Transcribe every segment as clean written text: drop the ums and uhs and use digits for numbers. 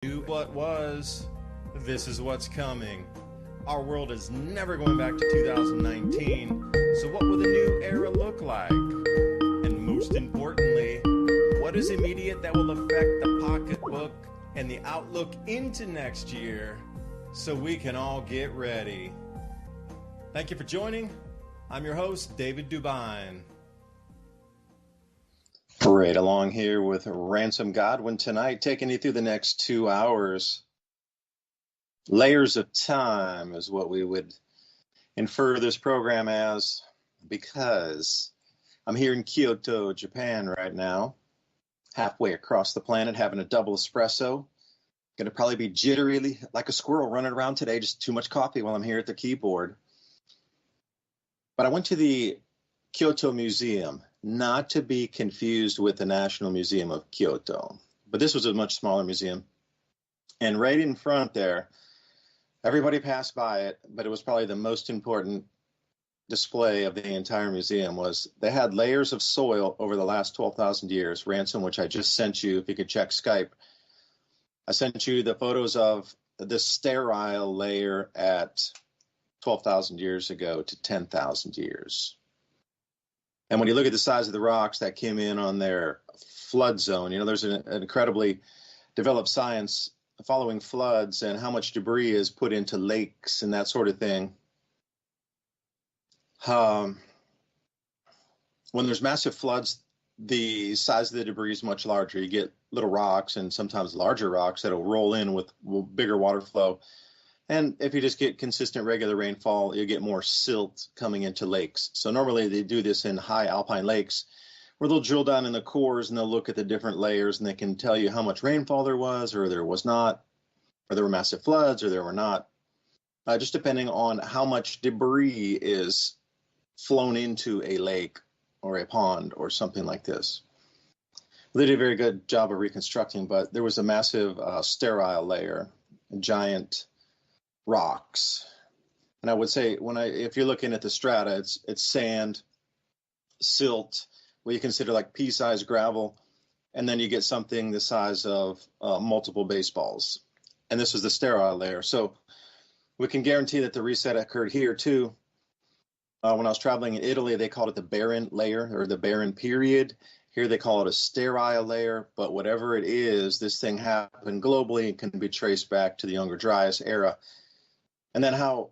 Do what was, this is what's coming. Our world is never going back to 2019, so what will the new era look like? And most importantly, what is immediate that will affect the pocketbook and the outlook into next year so we can all get ready? Thank you for joining. I'm your host, David DuByne. Right along here with Ransom Godwin tonight, taking you through the next 2 hours. Layers of time is what we would infer this program as, because I'm here in Kyoto, Japan right now, halfway across the planet, having a double espresso. Going to probably be jittery like a squirrel running around today, just too much coffee while I'm here at the keyboard. But I went to the Kyoto Museum, not to be confused with the National Museum of Kyoto. But this was a much smaller museum. And right in front there, everybody passed by it, but it was probably the most important display of the entire museum was they had layers of soil over the last 12,000 years. Ransom, which I just sent you, if you could check Skype. I sent you the photos of the sterile layer at 12,000 years ago to 10,000 years. And when you look at the size of the rocks that came in on their flood zone, there's an incredibly developed science following floods and how much debris is put into lakes and that sort of thing. When there's massive floods, the size of the debris is much larger. You get little rocks and sometimes larger rocks that'll roll in with bigger water flow. And if you just get consistent regular rainfall, you get more silt coming into lakes. So normally they do this in high alpine lakes where they'll drill down in the cores and they'll look at the different layers and they can tell you how much rainfall there was or there was not, or there were massive floods or there were not, just depending on how much debris is flown into a lake or a pond or something like this. They did a very good job of reconstructing, but there was a massive sterile layer, giant rocks. And I would say if you're looking at the strata, it's sand, silt, what you consider like pea-sized gravel, and then you get something the size of multiple baseballs. And this was the sterile layer. So we can guarantee that the reset occurred here too. When I was traveling in Italy, they called it the barren layer or the barren period. Here they call it a sterile layer, but whatever it is, this thing happened globally and can be traced back to the Younger Dryas era. And then how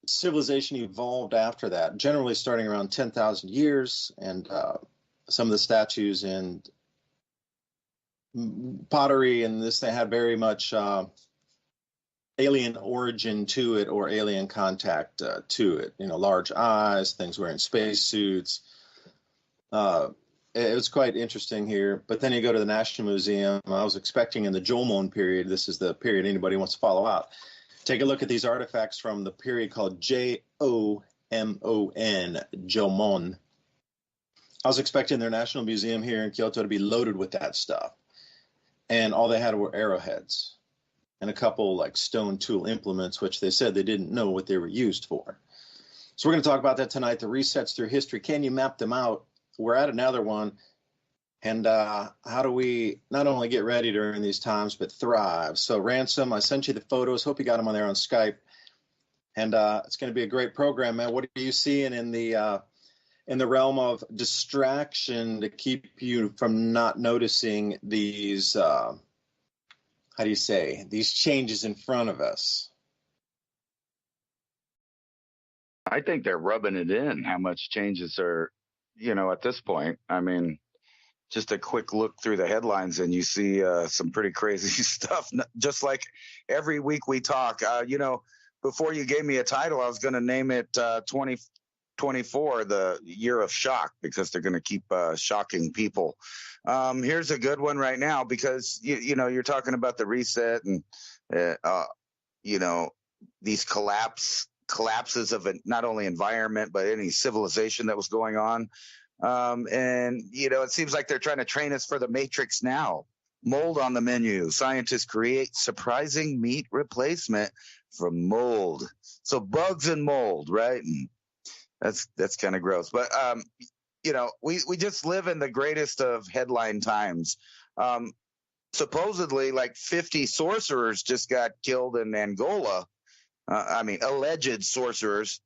civilization evolved after that, generally starting around 10,000 years, and some of the statues and pottery and this, they had very much alien origin to it or alien contact to it. Large eyes, things wearing spacesuits. It was quite interesting here. But then you go to the National Museum. I was expecting in the Jomon period, this is the period anybody wants to follow out. Take a look at these artifacts from the period called Jomon, Jomon. I was expecting their National Museum here in Kyoto to be loaded with that stuff. And all they had were arrowheads and a couple like stone tool implements, which they said they didn't know what they were used for. So we're going to talk about that tonight, the resets through history. Can you map them out? We're at another one. And how do we not only get ready during these times, but thrive? So, Ransom, I sent you the photos. Hope you got them on there on Skype. And it's going to be a great program, man. What are you seeing in the realm of distraction to keep you from not noticing these, these changes in front of us? I think they're rubbing it in, how much changes are, at this point. I mean, just a quick look through the headlines and you see some pretty crazy stuff. Just like every week we talk, before you gave me a title, I was going to name it 2024, the year of shock, because they're going to keep shocking people. Here's a good one right now, because, you're talking about the reset and, these collapses of not only environment, but any civilization that was going on. It seems like they're trying to train us for the Matrix now. Mold on the menu. Scientists create surprising meat replacement from mold. So bugs and mold, right? And that's kind of gross. But, we just live in the greatest of headline times. supposedly like 50 sorcerers just got killed in Angola. Alleged sorcerers.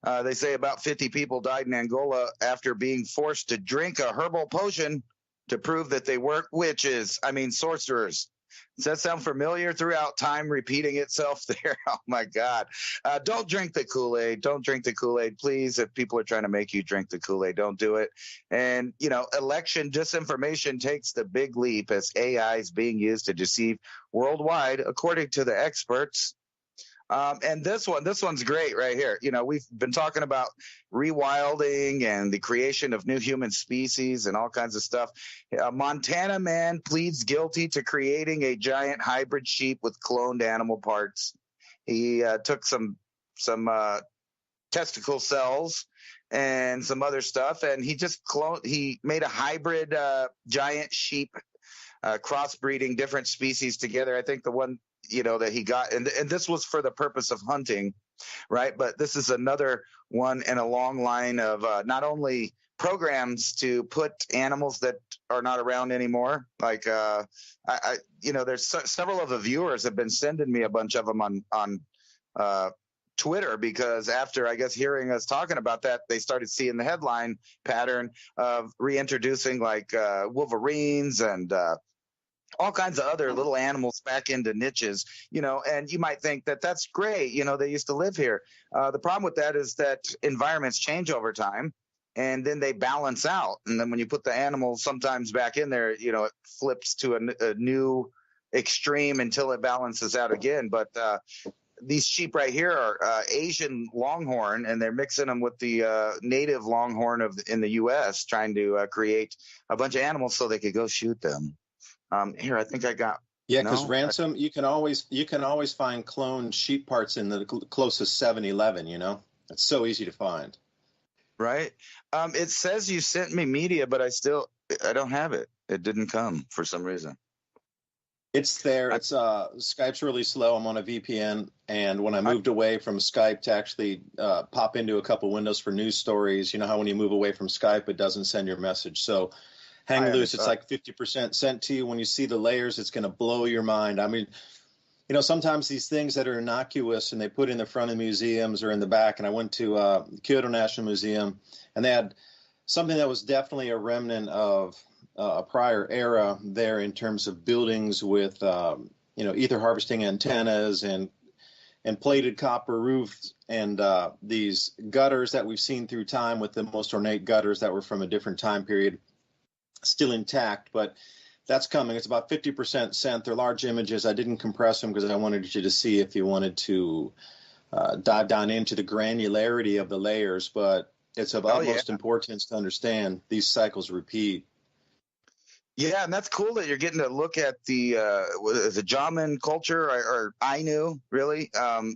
They say about 50 people died in Angola after being forced to drink a herbal potion to prove that they weren't witches. Sorcerers. Does that sound familiar throughout time repeating itself there? Oh, my God. Don't drink the Kool-Aid. Don't drink the Kool-Aid, please. If people are trying to make you drink the Kool-Aid, don't do it. And, election disinformation takes the big leap as AI is being used to deceive worldwide, according to the experts. And this one's great right here. We've been talking about rewilding and the creation of new human species and all kinds of stuff. A Montana man pleads guilty to creating a giant hybrid sheep with cloned animal parts. He took some testicle cells and some other stuff, and he made a hybrid giant sheep, crossbreeding different species together. I think the one that he got, and this was for the purpose of hunting, right? But this is another one in a long line of not only programs to put animals that are not around anymore. Like, there's several of the viewers have been sending me a bunch of them on Twitter, because after, I guess, hearing us talking about that, they started seeing the headline pattern of reintroducing like wolverines and all kinds of other little animals back into niches, and you might think that that's great. They used to live here. The problem with that is that environments change over time, and then they balance out. And then when you put the animals sometimes back in there, it flips to a new extreme until it balances out again. But these sheep right here are Asian Longhorn, and they're mixing them with the native Longhorn in the U.S., trying to create a bunch of animals so they could go shoot them. Here, I think I got. Yeah, because Ransom, you can always find cloned sheep parts in the closest 7-Eleven. It's so easy to find. Right. It says you sent me media, but I don't have it. It didn't come for some reason. It's there. It's Skype's really slow. I'm on a VPN, and when I moved away from Skype to actually pop into a couple windows for news stories, you know how when you move away from Skype, it doesn't send your message. So hang loose. It's like 50% sent to you. When you see the layers, it's going to blow your mind. Sometimes these things that are innocuous and they put in the front of museums or in the back. And I went to Kyoto National Museum, and they had something that was definitely a remnant of a prior era there in terms of buildings with, ether harvesting antennas and plated copper roofs and these gutters that we've seen through time with the most ornate gutters that were from a different time period. Still intact, but that's coming. It's about 50% sent. They're large images. I didn't compress them because I wanted you to see if you wanted to dive down into the granularity of the layers, but it's of utmost importance to understand these cycles repeat. Yeah, and that's cool that you're getting to look at the Jaman culture or Ainu, really. The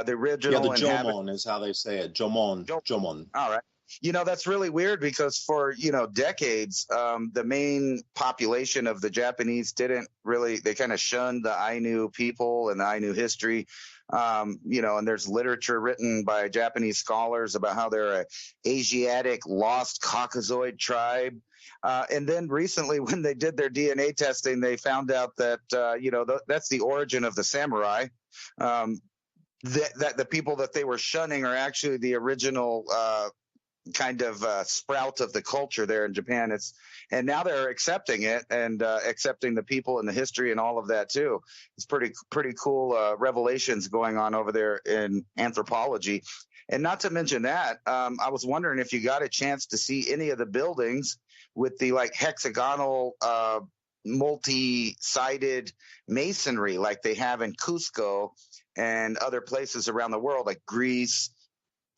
original. Yeah, the Jomon is how they say it. Jomon. All right. That's really weird because for, decades, the main population of the Japanese they kind of shunned the Ainu people and the Ainu history. And there's literature written by Japanese scholars about how they're an Asiatic lost Caucasoid tribe. And then recently when they did their DNA testing, they found out that, that's the origin of the samurai. That the people that they were shunning are actually the original kind of sprout of the culture there in Japan. And now they're accepting it and accepting the people and the history and all of that too. It's pretty cool revelations going on over there in anthropology. And not to mention that, I was wondering if you got a chance to see any of the buildings with the like hexagonal multi-sided masonry like they have in Cusco and other places around the world, like Greece,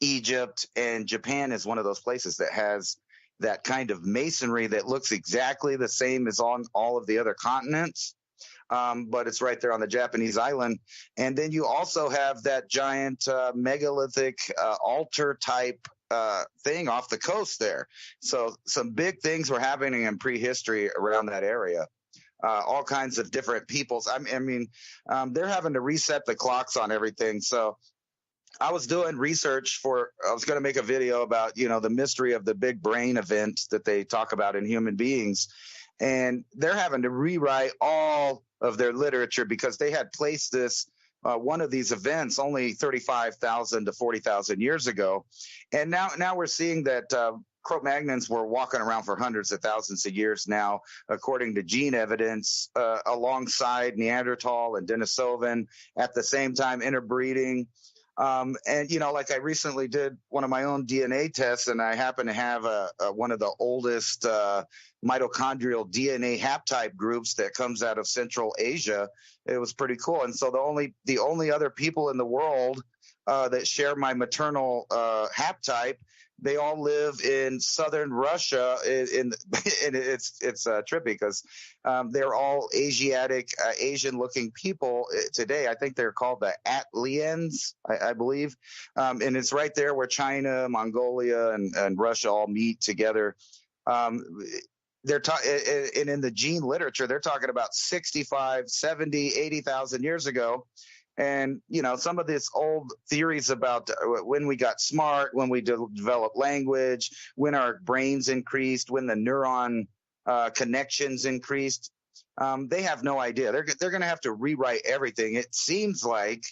Egypt, and Japan is one of those places that has that kind of masonry that looks exactly the same as on all of the other continents. But it's right there on the Japanese island. And then you also have that giant megalithic altar type thing off the coast there. So some big things were happening in prehistory around that area. All kinds of different peoples. They're having to reset the clocks on everything. So I was doing research I was going to make a video about, the mystery of the big brain event that they talk about in human beings. and they're having to rewrite all of their literature because they had placed this one of these events only 35,000 to 40,000 years ago, and now we're seeing that Cro-Magnons were walking around for hundreds of thousands of years now, according to gene evidence, alongside Neanderthal and Denisovan, at the same time interbreeding. And, you know, like I recently did one of my own DNA tests, and I happen to have one of the oldest mitochondrial DNA haptype groups that comes out of Central Asia. It was pretty cool. And so the only other people in the world that share my maternal haptype, they all live in southern Russia, and it's trippy because they're all Asian-looking people today. I think they're called the Atlians, I believe, and it's right there where China, Mongolia, and Russia all meet together. And in the gene literature, they're talking about 65, 70, 80,000 years ago. And, you know, some of these old theories about when we got smart, when we developed language, when our brains increased, when the neuron connections increased, they have no idea. They're going to have to rewrite everything. It seems like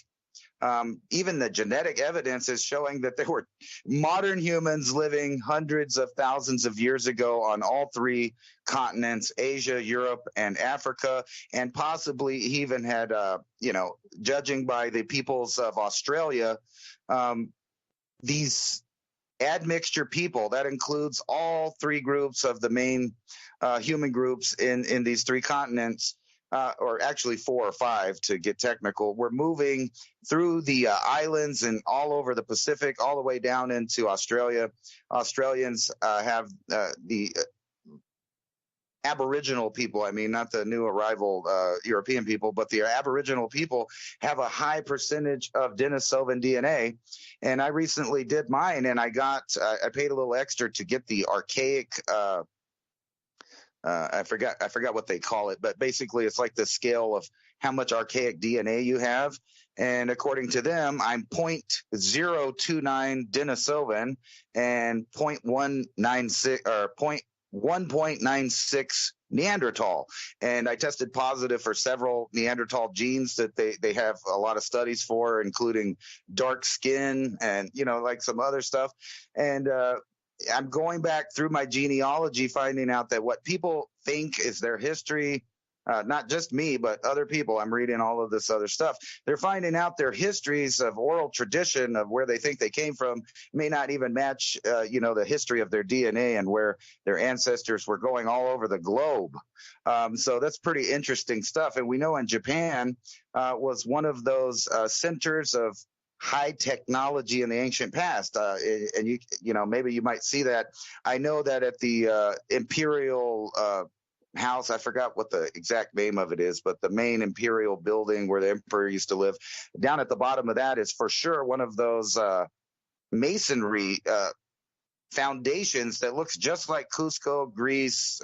even the genetic evidence is showing that there were modern humans living hundreds of thousands of years ago on all three continents, Asia, Europe, and Africa, and possibly even had, you know, judging by the peoples of Australia, these admixture people, that includes all three groups of the main human groups in these three continents, or actually 4 or 5 to get technical. We're moving through the islands and all over the Pacific, all the way down into Australia. Australians have the Aboriginal people, I mean, not the new arrival European people, but the Aboriginal people have a high percentage of Denisovan DNA. And I recently did mine, and I paid a little extra to get the archaic I forgot what they call it, but basically it's like the scale of how much archaic DNA you have. And according to them, I'm 0.029 Denisovan and 0.196 or 1.96 Neanderthal. And I tested positive for several Neanderthal genes that they have a lot of studies for, including dark skin and, you know, like some other stuff. And I'm going back through my genealogy, finding out that what people think is their history, not just me, but other people, I'm reading all of this other stuff. They're finding out their histories of oral tradition of where they think they came from may not even match, you know, the history of their DNA and where their ancestors were going all over the globe. So that's pretty interesting stuff. And we know in Japan was one of those centers of high technology in the ancient past, and you know, maybe you might see that. I know that at the imperial house, I forgot what the exact name of it is, but the main imperial building where the emperor used to live, down at the bottom of that is for sure one of those masonry foundations that looks just like Cusco, Greece,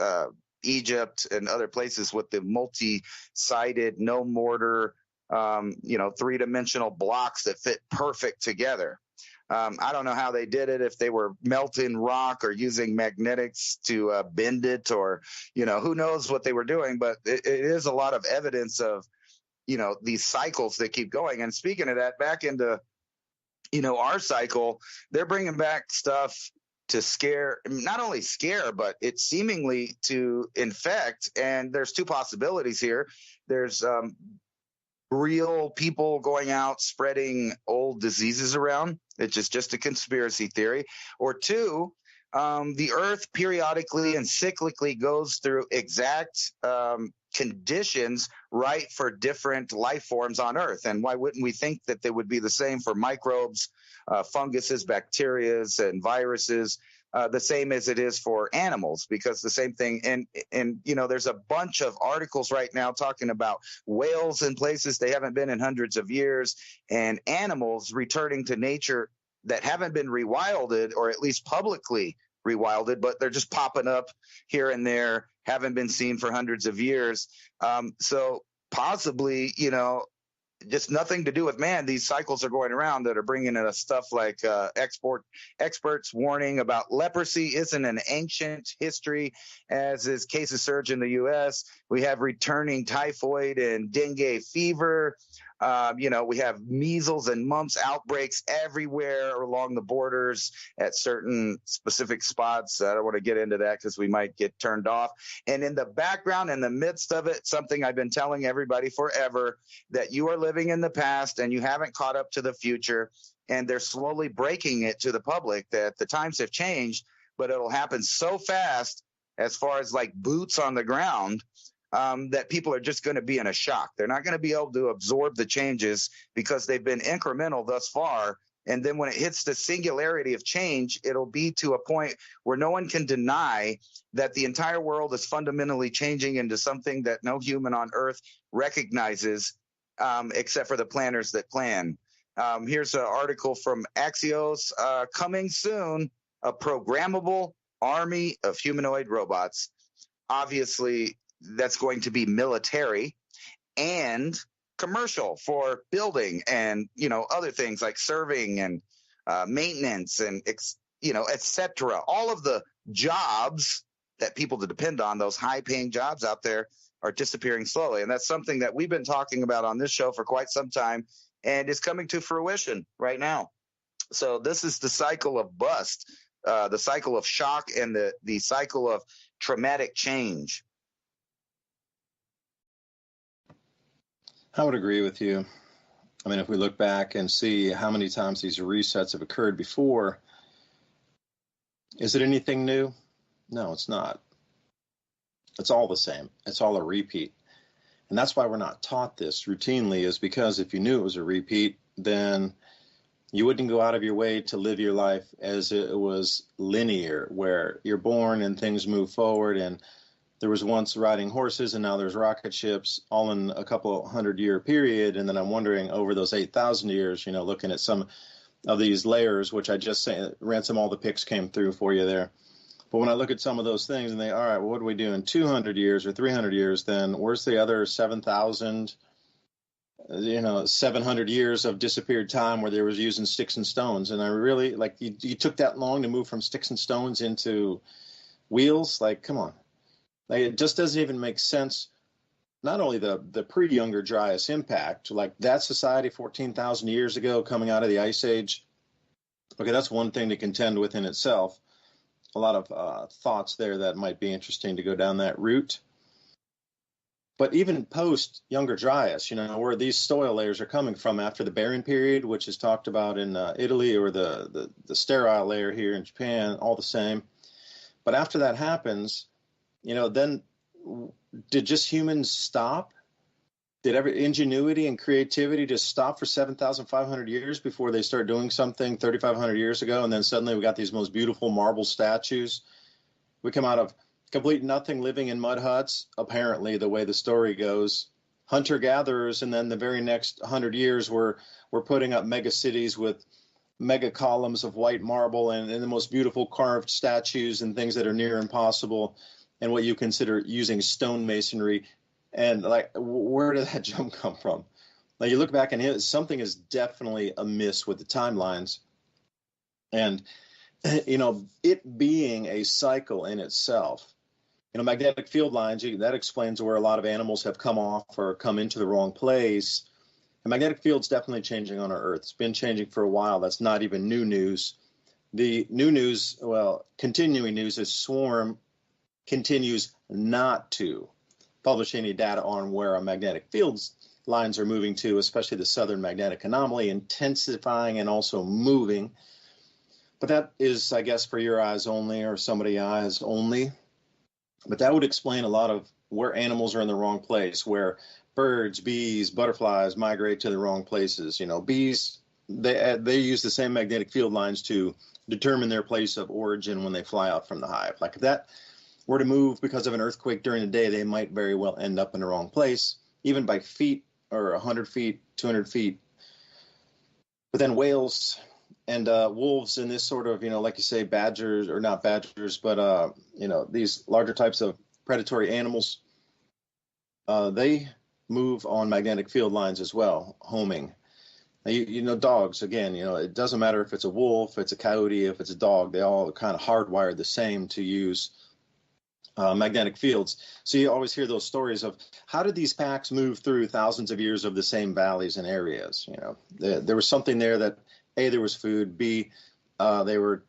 Egypt, and other places with the multi-sided, no mortar, you know, 3-dimensional blocks that fit perfect together. I don't know how they did it, if they were melting rock or using magnetics to bend it, or, you know, who knows what they were doing, but it is a lot of evidence of, you know, these cycles that keep going. And speaking of that, back into, you know, our cycle, they're bringing back stuff to scare, not only scare, but it's seemingly to infect. And there's 2 possibilities here. There's real people going out spreading old diseases around. It's just a conspiracy theory. Or 2, the Earth periodically and cyclically goes through exact conditions right for different life forms on Earth. And why wouldn't we think that they would be the same for microbes, funguses, bacterias, and viruses? The same as it is for animals, because the same thing. And you know, there's a bunch of articles right now talking about whales in places they haven't been in hundreds of years, and animals returning to nature that haven't been rewilded, or at least publicly rewilded, but they're just popping up here and there, haven't been seen for hundreds of years. So possibly, you know, just nothing to do with man. These cycles are going around that are bringing in us stuff like experts warning about leprosy isn't an ancient history, as is cases surge in the U.S. We have returning typhoid and dengue fever. We have measles and mumps outbreaks everywhere along the borders at certain specific spots. I don't want to get into that because we might get turned off. And in the background, in the midst of it, something I've been telling everybody forever, that you are living in the past and you haven't caught up to the future. And they're slowly breaking it to the public that the times have changed, but it'll happen so fast as far as like boots on the ground, that people are just going to be in a shock. They're not going to be able to absorb the changes because they've been incremental thus far. And then when it hits the singularity of change, it'll be to a point where no one can deny that the entire world is fundamentally changing into something that no human on Earth recognizes, except for the planners that plan. Here's an article from Axios, coming soon, a programmable army of humanoid robots. Obviously, that's going to be military and commercial for building and, other things like serving and maintenance and, et cetera. All of the jobs that people depend on, those high paying jobs out there, are disappearing slowly. And that's something that we've been talking about on this show for quite some time and is coming to fruition right now. So this is the cycle of bust, the cycle of shock, and the cycle of traumatic change. I would agree with you. I mean, if we look back and see how many times these resets have occurred before, is it anything new? No, it's not. It's all the same. It's all a repeat. And that's why we're not taught this routinely, is because if you knew it was a repeat, then you wouldn't go out of your way to live your life as it was linear, where you're born and things move forward, and there was once riding horses and now there's rocket ships, all in a couple 100-year period. And then I'm wondering, over those 8,000 years, looking at some of these layers, which I just say, Ransom, all the picks came through for you there. But when I look at some of those things and all right, well, what do we do in 200 years or 300 years? Then where's the other 7,000, 700 years of disappeared time where they was using sticks and stones? And I really, you took that long to move from sticks and stones into wheels? Come on. It just doesn't even make sense. Not only the pre-Younger Dryas impact, that society 14,000 years ago coming out of the Ice Age, okay, that's one thing to contend with in itself. A lot of thoughts there that might be interesting to go down that route. But even post-Younger Dryas, where these soil layers are coming from after the barren period, which is talked about in Italy, or the sterile layer here in Japan, all the same. But after that happens, then did just humans stop? Did every ingenuity and creativity just stop for 7,500 years before they start doing something 3,500 years ago? And then suddenly we got these most beautiful marble statues. We come out of complete nothing, living in mud huts, apparently, the way the story goes. Hunter-gatherers, and then the very next 100 years we're putting up mega cities with mega columns of white marble and the most beautiful carved statues and things that are near impossible, and what you consider using stone masonry. And where did that jump come from? You look back and something is definitely amiss with the timelines. And, it being a cycle in itself, magnetic field lines, that explains where a lot of animals have come off or come into the wrong place. The magnetic field's definitely changing on our Earth. It's been changing for a while. That's not even new news. The new news, continuing news, is Swarm continues not to publish any data on where our magnetic fields lines are moving to, especially the southern magnetic anomaly, intensifying and also moving. But that is, I guess, for your eyes only, or somebody's eyes only. But that would explain a lot of where animals are in the wrong place, where birds, bees, butterflies migrate to the wrong places. Bees, they use the same magnetic field lines to determine their place of origin when they fly out from the hive. If that were to move because of an earthquake during the day, they might very well end up in the wrong place, even by feet, or 100 feet, 200 feet. But then whales and wolves and this sort of, like you say, badgers, or not badgers, but, these larger types of predatory animals, they move on magnetic field lines as well, homing. Now, you know, dogs, again, you know, it doesn't matter if it's a wolf, it's a coyote, if it's a dog, they all kind of hardwired the same to use magnetic fields. So you always hear those stories of how did these packs move through thousands of years of the same valleys and areas? You know, there was something there that A, there was food, B, they were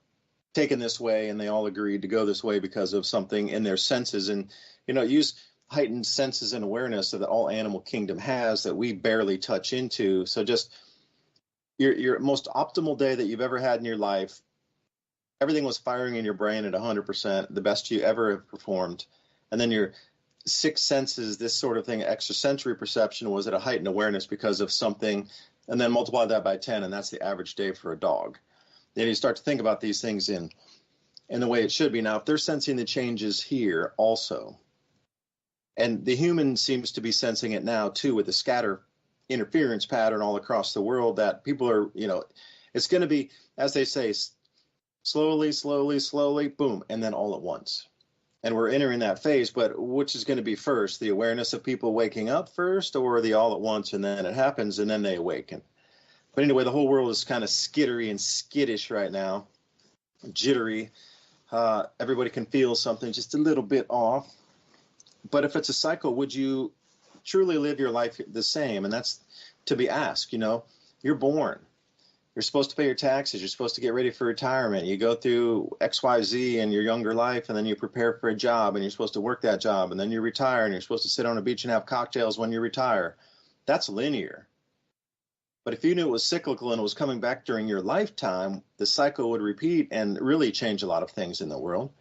taken this way and they all agreed to go this way because of something in their senses. And, you know, use heightened senses and awareness that all animal kingdom has that we barely touch into. So just your most optimal day that you've ever had in your life, everything was firing in your brain at 100%, the best you ever have performed. And then your six senses, this sort of thing, extrasensory perception was at a heightened awareness because of something, and then multiply that by 10, and that's the average day for a dog. Then you start to think about these things in the way it should be. Now, if they're sensing the changes here also, and the human seems to be sensing it now too with the scatter interference pattern all across the world, that people are, you know, it's going to be, as they say, slowly, slowly, slowly, boom, and then all at once. And we're entering that phase, but which is going to be first, the awareness of people waking up first, or the all at once, and then it happens, and then they awaken? But anyway, the whole world is kind of skittery and skittish right now, jittery. Everybody can feel something just a little bit off. But if it's a cycle, would you truly live your life the same? And that's to be asked. You know, you're born. You're supposed to pay your taxes. You're supposed to get ready for retirement. You go through XYZ in your younger life, and then you prepare for a job, and you're supposed to work that job, and then you retire, and you're supposed to sit on a beach and have cocktails when you retire. That's linear. But if you knew it was cyclical and it was coming back during your lifetime, the cycle would repeat and really change a lot of things in the world.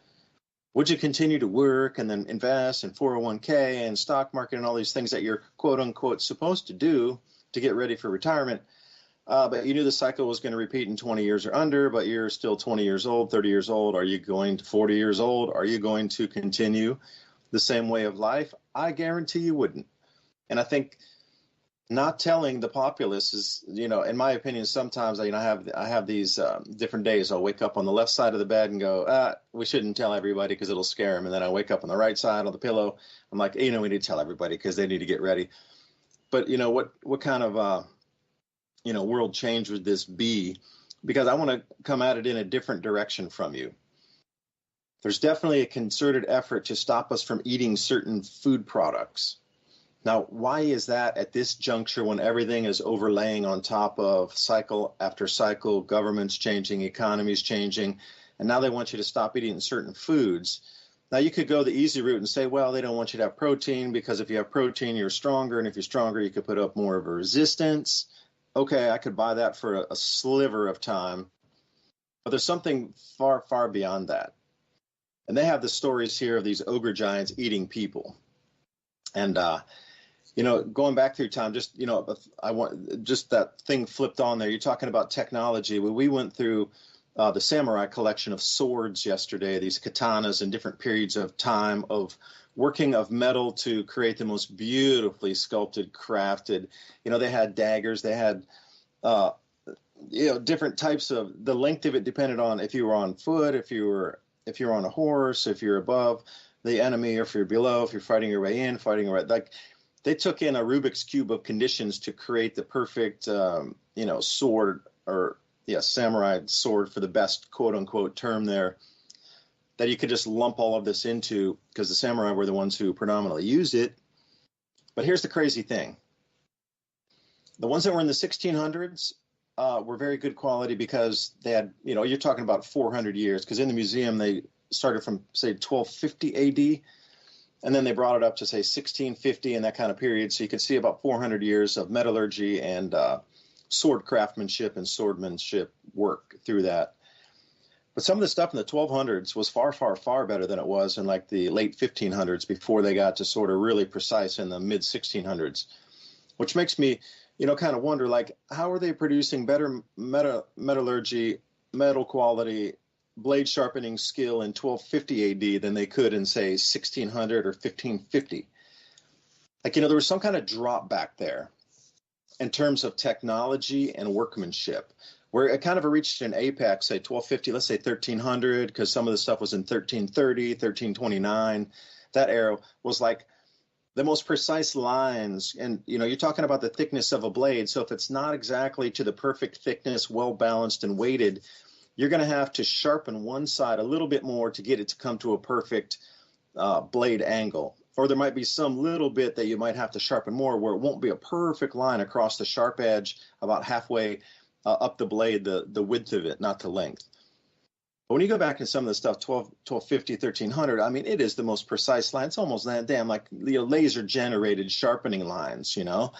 Would you continue to work and then invest in 401k and stock market and all these things that you're quote unquote supposed to do to get ready for retirement? But you knew the cycle was going to repeat in 20 years or under, but you're still 20 years old, 30 years old. Are you going to 40 years old? Are you going to continue the same way of life? I guarantee you wouldn't. And I think not telling the populace is, you know, in my opinion, sometimes, you know, I have these different days. I'll wake up on the left side of the bed and go, we shouldn't tell everybody because it'll scare them. And then I wake up on the right side on the pillow. I'm like, you know, we need to tell everybody because they need to get ready. But, you know, what kind of, you know, world change would this be? Because I want to come at it in a different direction from you. There's definitely a concerted effort to stop us from eating certain food products. Now, why is that at this juncture when everything is overlaying on top of cycle after cycle, governments changing, economies changing, and now they want you to stop eating certain foods? Now, you could go the easy route and say, well, they don't want you to have protein because if you have protein, you're stronger, and if you're stronger, you could put up more of a resistance. Okay, I could buy that for a sliver of time, but there's something far, far beyond that. And they have the stories here of these ogre giants eating people. And, you know, going back through time, just, you know, I want just that thing flipped on there. You're talking about technology. When we went through the samurai collection of swords yesterday, these katanas in different periods of time of working of metal to create the most beautifully sculpted, crafted, you know, they had daggers, they had, you know, different types of, the length of it depended on if you were on foot, if you were on a horse, if you're above the enemy, or if you're below, if you're fighting your way in, fighting your way, like, they took in a Rubik's Cube of conditions to create the perfect, you know, sword, or, yeah, samurai sword for the best quote unquote term there, that you could just lump all of this into, because the samurai were the ones who predominantly used it. But here's the crazy thing. The ones that were in the 1600s were very good quality because they had, you know, you're talking about 400 years, because in the museum they started from, say, 1250 AD. And then they brought it up to, say, 1650 and that kind of period. So you could see about 400 years of metallurgy and sword craftsmanship and swordmanship work through that. But some of the stuff in the 1200s was far, far, far better than it was in like the late 1500s before they got to sort of really precise in the mid 1600s, which makes me, you know, kind of wonder, like, how are they producing better metallurgy, metal quality, blade sharpening skill in 1250 AD than they could in, say, 1600 or 1550. Like, you know, there was some kind of drop back there in terms of technology and workmanship, where it kind of reached an apex, say 1250, let's say 1300, because some of the stuff was in 1330, 1329. That era was like the most precise lines. And, you're talking about the thickness of a blade. So if it's not exactly to the perfect thickness, well balanced and weighted, you're going to have to sharpen one side a little bit more to get it to come to a perfect blade angle. Or there might be some little bit that you might have to sharpen more where it won't be a perfect line across the sharp edge about halfway up the blade, the width of it, not the length. But when you go back to some of the stuff, 1250, 1300, I mean, it is the most precise line. It's almost that damn like laser generated sharpening lines, And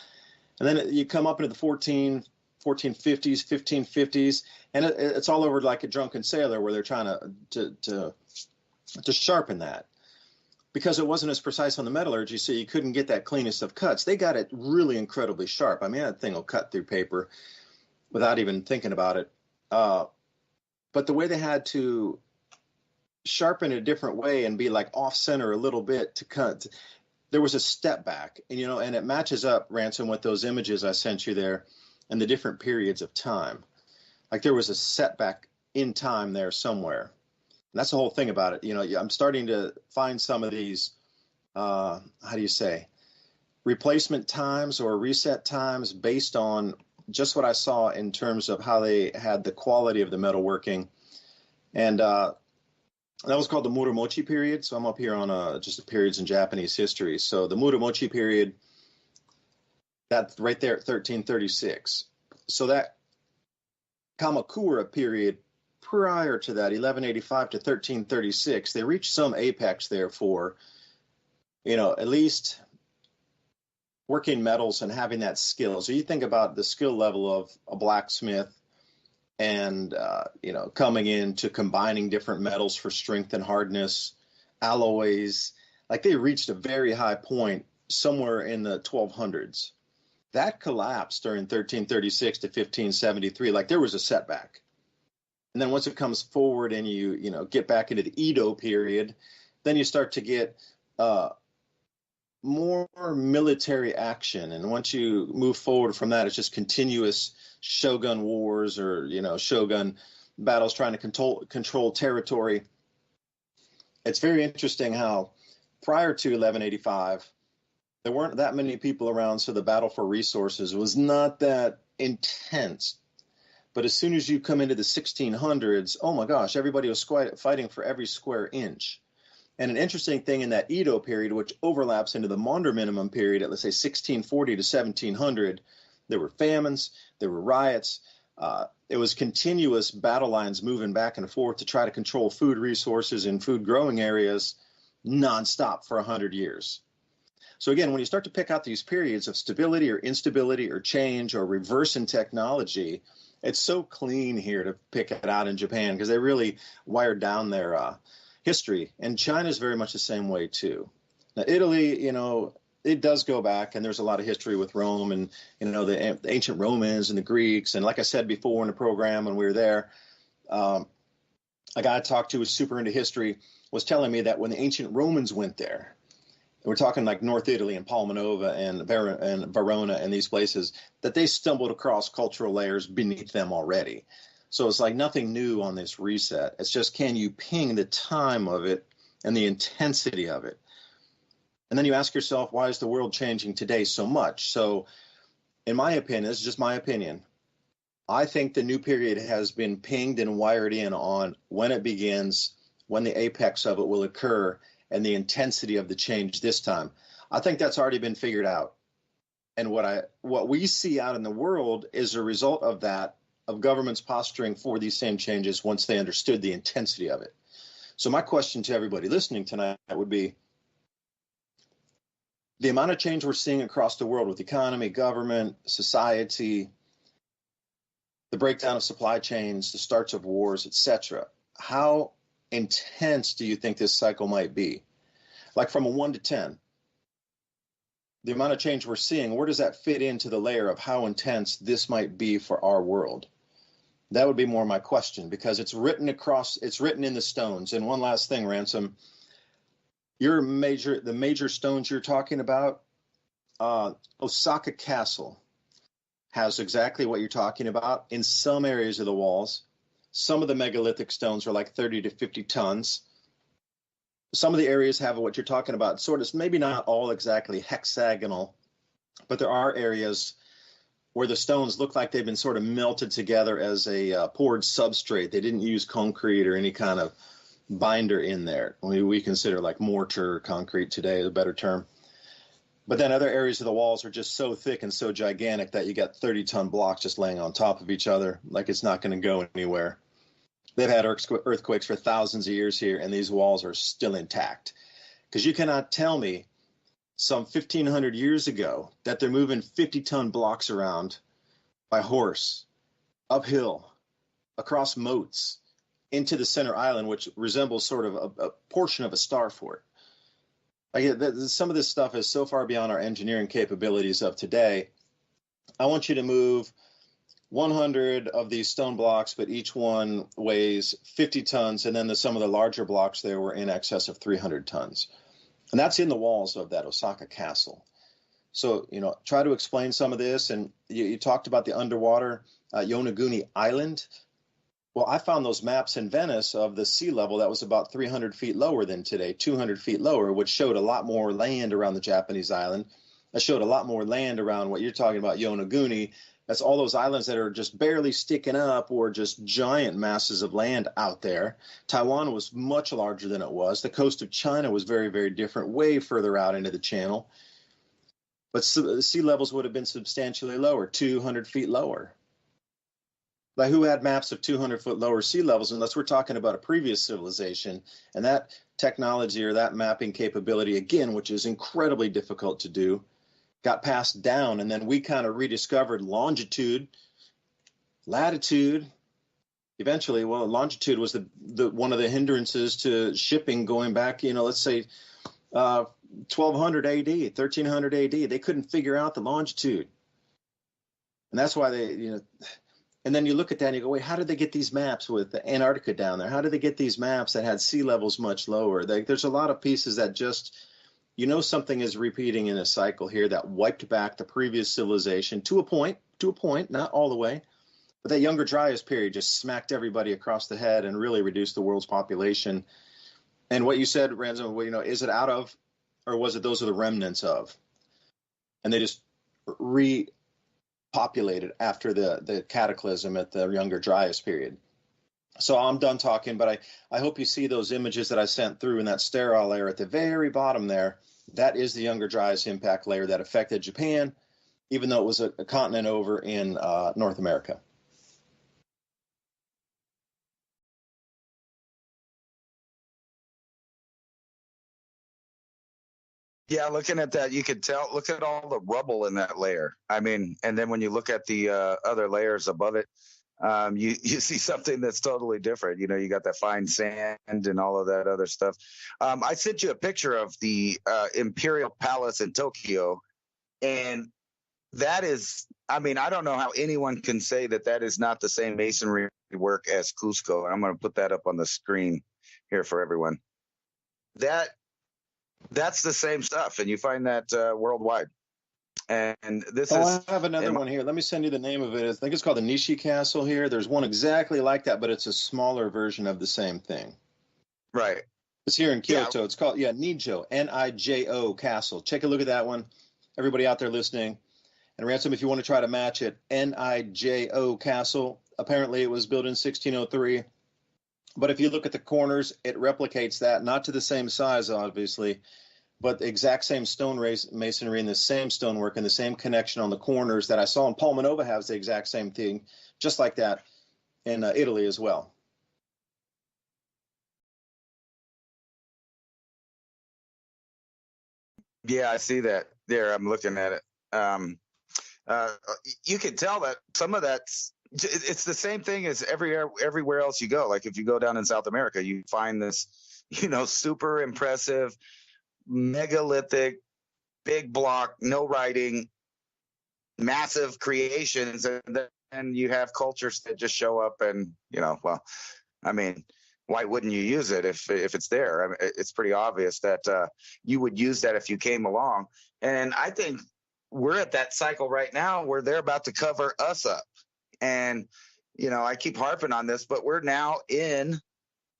then you come up into the 1450s, 1550s, and it's all over like a drunken sailor where they're trying to sharpen that. Because it wasn't as precise on the metallurgy, so you couldn't get that cleanest of cuts. They got it really incredibly sharp. I mean, that thing will cut through paper without even thinking about it. But the way they had to sharpen it a different way and be like off center a little bit to cut, there was a step back. And, and it matches up, Ransom, with those images I sent you there and the different periods of time. Like there was a setback in time there somewhere. And that's the whole thing about it. I'm starting to find some of these, how do you say, replacement times or reset times based on just what I saw in terms of how they had the quality of the metalworking. And that was called the Muromochi period. So I'm up here on just the periods in Japanese history. So the Muromochi period, that's right there at 1336. So that Kamakura period prior to that, 1185 to 1336, they reached some apex there for, at least working metals and having that skill. So you think about the skill level of a blacksmith and, coming into combining different metals for strength and hardness, alloys, like they reached a very high point somewhere in the 1200s. That collapsed during 1336 to 1573. Like there was a setback. And then once it comes forward and you get back into the Edo period, then you start to get more military action. And once you move forward from that, it's just continuous shogun wars or, shogun battles trying to control territory. It's very interesting how prior to 1185, there weren't that many people around, so the battle for resources was not that intense. But as soon as you come into the 1600s, oh my gosh, everybody was fighting for every square inch. And an interesting thing in that Edo period, which overlaps into the Maunder minimum period at, let's say, 1640 to 1700, there were famines, there were riots. It was continuous battle lines moving back and forth to try to control food resources in food growing areas nonstop for 100 years. So again, when you start to pick out these periods of stability or instability or change or reverse in technology, it's so clean here to pick it out in Japan because they really wired down their history. And China's very much the same way too. Now, Italy, it does go back, and there's a lot of history with Rome and, the ancient Romans and the Greeks. And like I said before in the program when we were there, a guy I talked to who's super into history was telling me that when the ancient Romans went there, we're talking like North Italy and Palmanova and Verona and these places, that they stumbled across cultural layers beneath them already. So it's like nothing new on this reset. It's just, can you ping the time of it and the intensity of it? And then you ask yourself, why is the world changing today so much? So in my opinion, this is just my opinion, I think the new period has been pinged and wired in on when it begins, when the apex of it will occur, and the intensity of the change this time. I think that's already been figured out. And what we see out in the world is a result of that, of governments posturing for these same changes once they understood the intensity of it. So my question to everybody listening tonight would be, the amount of change we're seeing across the world with economy, government, society, the breakdown of supply chains, the starts of wars, etc. How intense do you think this cycle might be? Like from a 1 to 10, the amount of change we're seeing, where does that fit into the layer of how intense this might be for our world? That would be more my question, because it's written in the stones. And one last thing, Ransom, the major stones you're talking about, Osaka Castle has exactly what you're talking about in some areas of the walls. Some of the megalithic stones are like 30 to 50 tons. some of the areas have what you're talking about, sort of maybe not all exactly hexagonal, but there are areas where the stones look like they've been sort of melted together as a poured substrate. They didn't use concrete or any kind of binder in there. We consider like mortar concrete today, a better term. But then other areas of the walls are just so thick and so gigantic that you got 30-ton blocks just laying on top of each other, like it's not going to go anywhere. They've had earthquakes for thousands of years here, and these walls are still intact. Because you cannot tell me some 1,500 years ago that they're moving 50-ton blocks around by horse, uphill, across moats, into the center island, which resembles sort of a portion of a star fort. Some of this stuff is so far beyond our engineering capabilities of today. I want you to move 100 of these stone blocks, but each one weighs 50 tons, and then some of the larger blocks there were in excess of 300 tons. And that's in the walls of that Osaka castle. So, try to explain some of this. And you talked about the underwater Yonaguni Island. Well, I found those maps in Venice of the sea level that was about 300 feet lower than today, 200 feet lower, which showed a lot more land around the Japanese island. That showed a lot more land around what you're talking about, Yonaguni. That's all those islands that are just barely sticking up or just giant masses of land out there. Taiwan was much larger than it was. The coast of China was very, very different, way further out into the channel. But sea levels would have been substantially lower, 200 feet lower. Like, who had maps of 200-foot lower sea levels, unless we're talking about a previous civilization? And that technology or that mapping capability, again, which is incredibly difficult to do, got passed down, and then we kind of rediscovered longitude, latitude. Eventually, longitude was the one of the hindrances to shipping going back, let's say 1200 AD, 1300 AD. They couldn't figure out the longitude. And that's why and then you look at that and you go, wait, how did they get these maps with the Antarctica down there? How did they get these maps that had sea levels much lower? There's a lot of pieces that just, something is repeating in a cycle here that wiped back the previous civilization to a point, not all the way. But that Younger Dryas period just smacked everybody across the head and really reduced the world's population. And what you said, Ransom, is it out of, or was it those are the remnants of? And they just repopulated after the cataclysm at the Younger Dryas period. So I'm done talking, but I hope you see those images that I sent through in that sterile layer at the very bottom there. That is the Younger Dryas impact layer that affected Japan, even though it was a continent over in North America. Yeah, looking at that, you could tell. Look at all the rubble in that layer. I mean, and then when you look at the other layers above it, you see something that's totally different. You got that fine sand and all of that other stuff. I sent you a picture of the Imperial Palace in Tokyo, and that is, I mean, I don't know how anyone can say that is not the same masonry work as Cusco. And I'm going to put that up on the screen here for everyone. That's the same stuff, and you find that worldwide. And this is. I have another one here. Let me send you the name of it. I think it's called the Nishi Castle here. There's one exactly like that, but it's a smaller version of the same thing. Right. It's here in Kyoto. Yeah. It's called, Nijo, Nijo Castle. Take a look at that one. Everybody out there listening. And Ransom, if you want to try to match it, Nijo Castle. Apparently it was built in 1603. But if you look at the corners, it replicates that, not to the same size, obviously, but the exact same stone masonry and the same stonework and the same connection on the corners that I saw. And Palmanova has the exact same thing, just like that in Italy as well. Yeah, I see that there. I'm looking at it. You can tell that some of it's the same thing as everywhere else you go. Like if you go down in South America, you find this, super impressive, megalithic, big block, no writing, massive creations. And then you have cultures that just show up and, well, I mean, why wouldn't you use it if it's there? I mean, it's pretty obvious that you would use that if you came along. And I think we're at that cycle right now where they're about to cover us up. And, I keep harping on this, but we're now in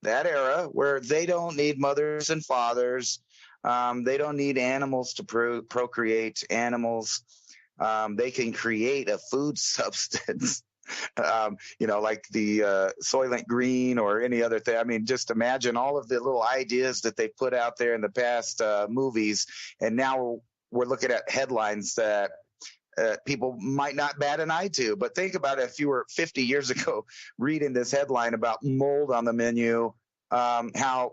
that era where they don't need mothers and fathers. They don't need animals to procreate animals. They can create a food substance, like the Soylent Green or any other thing. I mean, just imagine all of the little ideas that they put out there in the past movies. And now we're looking at headlines that people might not bat an eye to. But think about it, if you were 50 years ago reading this headline about mold on the menu, how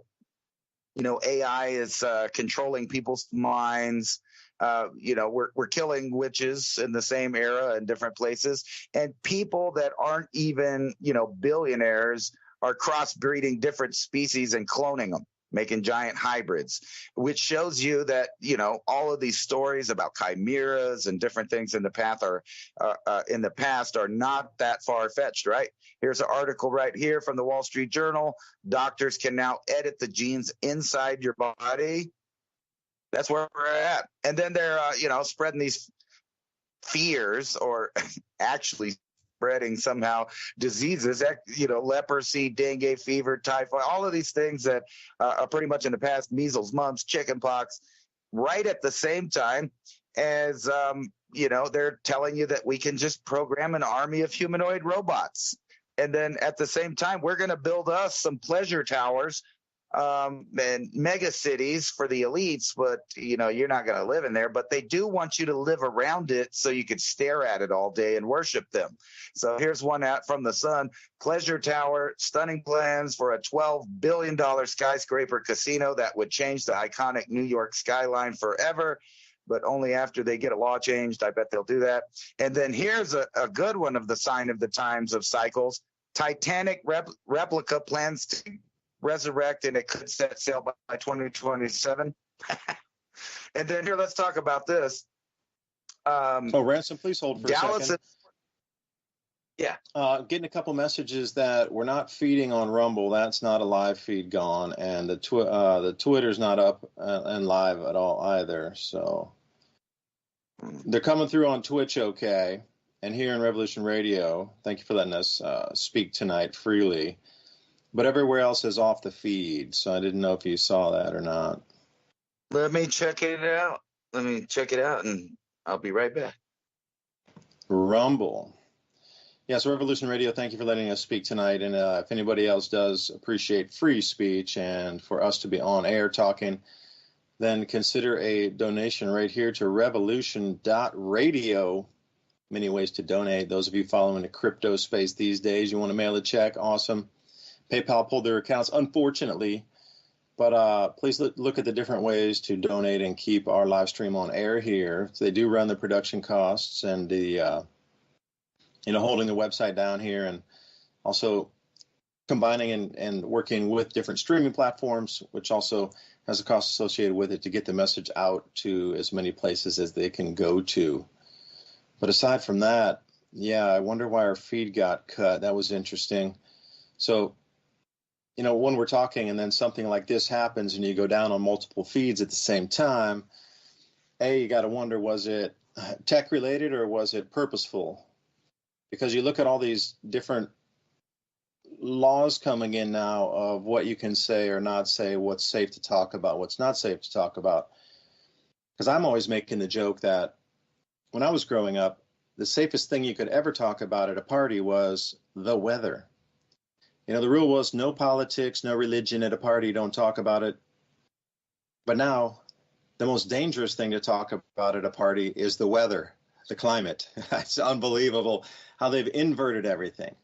AI is controlling people's minds. We're killing witches in the same era in different places, and people that aren't even billionaires are crossbreeding different species and cloning them, making giant hybrids, which shows you that all of these stories about chimeras and different things in the past are not that far fetched, right? Here's an article right here from the Wall Street Journal. Doctors can now edit the genes inside your body. That's where we're at. And then they're, spreading these fears, or actually spreading somehow diseases, leprosy, dengue fever, typhoid, all of these things that are pretty much in the past, measles, mumps, chickenpox, right at the same time as, they're telling you that we can just program an army of humanoid robots. And then at the same time, we're going to build us some pleasure towers and mega cities for the elites, but you're not going to live in there. But they do want you to live around it so you could stare at it all day and worship them. So here's one out from the Sun. Pleasure Tower, stunning plans for a $12 billion skyscraper casino that would change the iconic New York skyline forever, but only after they get a law changed. I bet they'll do that. And then here's a good one of the sign of the times of cycles. Titanic replica plans to resurrect, and it could set sail by 2027. And then here, let's talk about this. Ransom, please hold for Dallas a second. Getting a couple messages that we're not feeding on Rumble. That's not a live feed gone, and the Twitter's not up and live at all either. So they're coming through on Twitch, okay, and here in Revolution Radio. Thank you for letting us speak tonight freely. But everywhere else is off the feed, so I didn't know if you saw that or not. Let me check it out. And I'll be right back. Rumble. Yes, Revolution Radio, thank you for letting us speak tonight. And if anybody else does appreciate free speech and for us to be on air talking, then consider a donation right here to revolution.radio. Many ways to donate. Those of you following the crypto space these days, you want to mail a check, awesome. PayPal pulled their accounts, unfortunately, but please look at the different ways to donate and keep our live stream on air here. So they do run the production costs and the, holding the website down here, and also combining and working with different streaming platforms, which also has a cost associated with it to get the message out to as many places as they can go to. But aside from that, I wonder why our feed got cut. That was interesting. So, when we're talking and then something like this happens and you go down on multiple feeds at the same time, you got to wonder, was it tech related or was it purposeful? Because you look at all these different laws coming in now of what you can say or not say, what's safe to talk about, what's not safe to talk about. Because I'm always making the joke that when I was growing up, the safest thing you could ever talk about at a party was the weather. The rule was no politics, no religion at a party, don't talk about it. But now, the most dangerous thing to talk about at a party is the weather, the climate. It's unbelievable how they've inverted everything.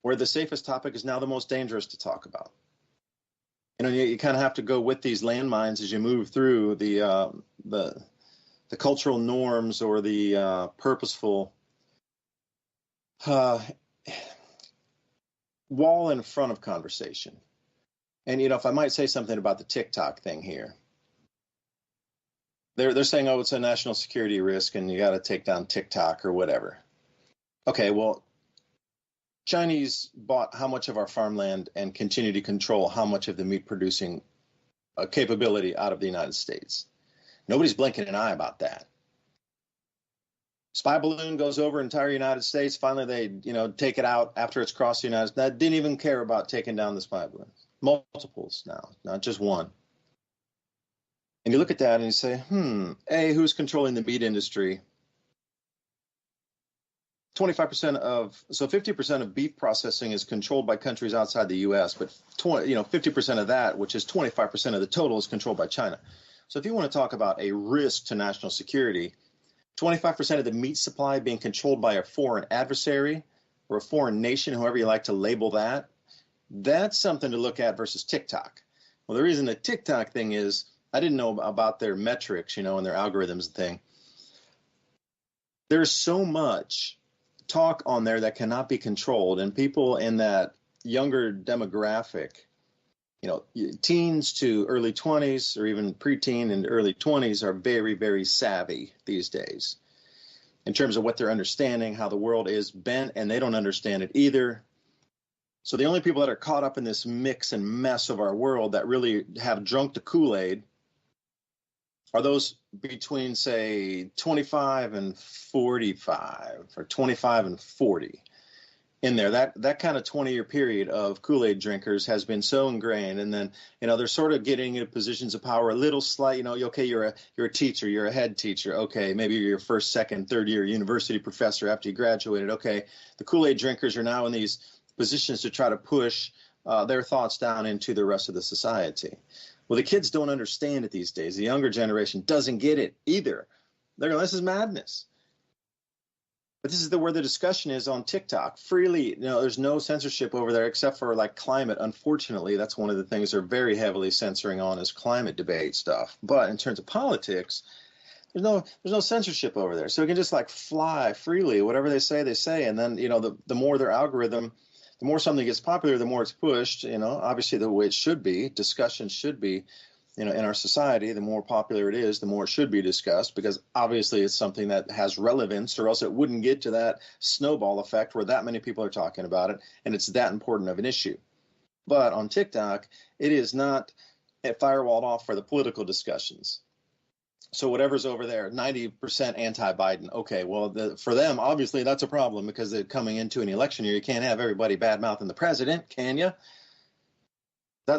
Where the safest topic is now the most dangerous to talk about. You kind of have to go with these landmines as you move through the cultural norms or the purposeful wall in front of conversation. And, if I might say something about the TikTok thing here, they're saying, it's a national security risk and you got to take down TikTok or whatever. Okay, well, Chinese bought how much of our farmland and continue to control how much of the meat producing capability out of the United States. Nobody's blinking an eye about that. Spy balloon goes over entire United States. Finally, they, take it out after it's crossed the United States. That didn't even care about taking down the spy balloon. Multiples now, not just one. And you look at that and you say, who's controlling the meat industry? 25% so 50% of beef processing is controlled by countries outside the U.S., but 50% of that, which is 25% of the total, is controlled by China. So if you want to talk about a risk to national security, 25% of the meat supply being controlled by a foreign adversary or a foreign nation, however you like to label that, that's something to look at versus TikTok. Well, the reason the TikTok thing is, I didn't know about their metrics, and their algorithms thing. There's so much talk on there that cannot be controlled, and people in that younger demographic, teens to early 20s or even preteen and early 20s are very, very savvy these days in terms of what they're understanding, how the world is bent, and they don't understand it either. So the only people that are caught up in this mix and mess of our world that really have drunk the Kool-Aid are those between, say, 25 and 45 or 25 and 40. In there, that kind of 20-year period of Kool-Aid drinkers has been so ingrained, and then they're sort of getting into positions of power a little slight. Okay, you're a teacher, you're a head teacher. Okay, maybe you're your first, second, third year university professor after you graduated. Okay, the Kool-Aid drinkers are now in these positions to try to push their thoughts down into the rest of the society. Well, the kids don't understand it these days. The younger generation doesn't get it either. They're going, this is madness. But this is where the discussion is on TikTok. Freely, there's no censorship over there except for like climate. Unfortunately, that's one of the things they're very heavily censoring on is climate debate stuff. But in terms of politics, there's no censorship over there. So it can just like fly freely. Whatever they say. And then, the more their algorithm, the more something gets popular, the more it's pushed, obviously the way it should be. Discussion should be, in our society, the more popular it is, the more it should be discussed, because obviously it's something that has relevance, or else it wouldn't get to that snowball effect where that many people are talking about it, and it's that important of an issue. But on TikTok, it is not firewalled off for the political discussions. So whatever's over there, 90% anti-Biden. Okay, well, for them, obviously that's a problem because they're coming into an election year. You can't have everybody bad-mouthing the president, can you?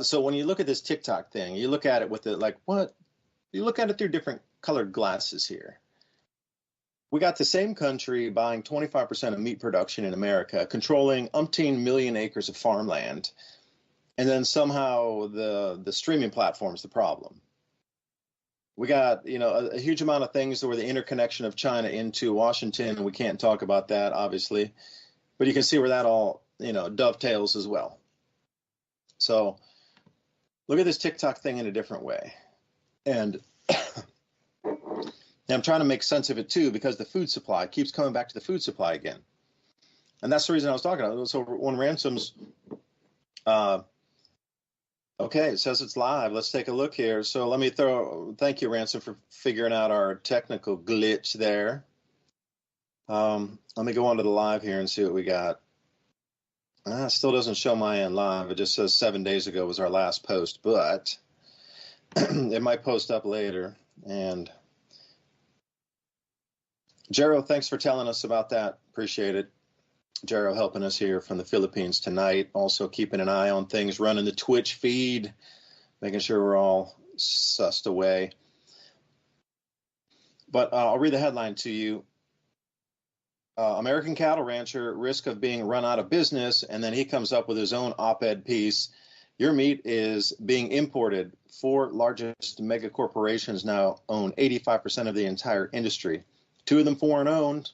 So when you look at this TikTok thing, you look at it with you look at it through different colored glasses here. We got the same country buying 25% of meat production in America, controlling umpteen million acres of farmland, and then somehow the streaming platform is the problem. We got, a huge amount of things where the interconnection of China into Washington, and we can't talk about that, obviously, but you can see where that all, dovetails as well. So look at this TikTok thing in a different way. And I'm trying to make sense of it too, because the food supply keeps coming back to the food supply again. And that's the reason I was talking about it. So when Ransom's, okay, it says it's live. Let's take a look here. So thank you, Ransom, for figuring out our technical glitch there. Let me go on to the live here and see what we got. It still doesn't show my end live. It just says 7 days ago was our last post, but it might post up later. And Jero, thanks for telling us about that. Appreciate it. Jero helping us here from the Philippines tonight. Also keeping an eye on things, running the Twitch feed, making sure we're all sussed away. But I'll read the headline to you. American cattle rancher, risk of being run out of business. And then he comes up with his own op-ed piece. Your meat is being imported. 4 largest mega corporations now own 85% of the entire industry. 2 of them foreign owned.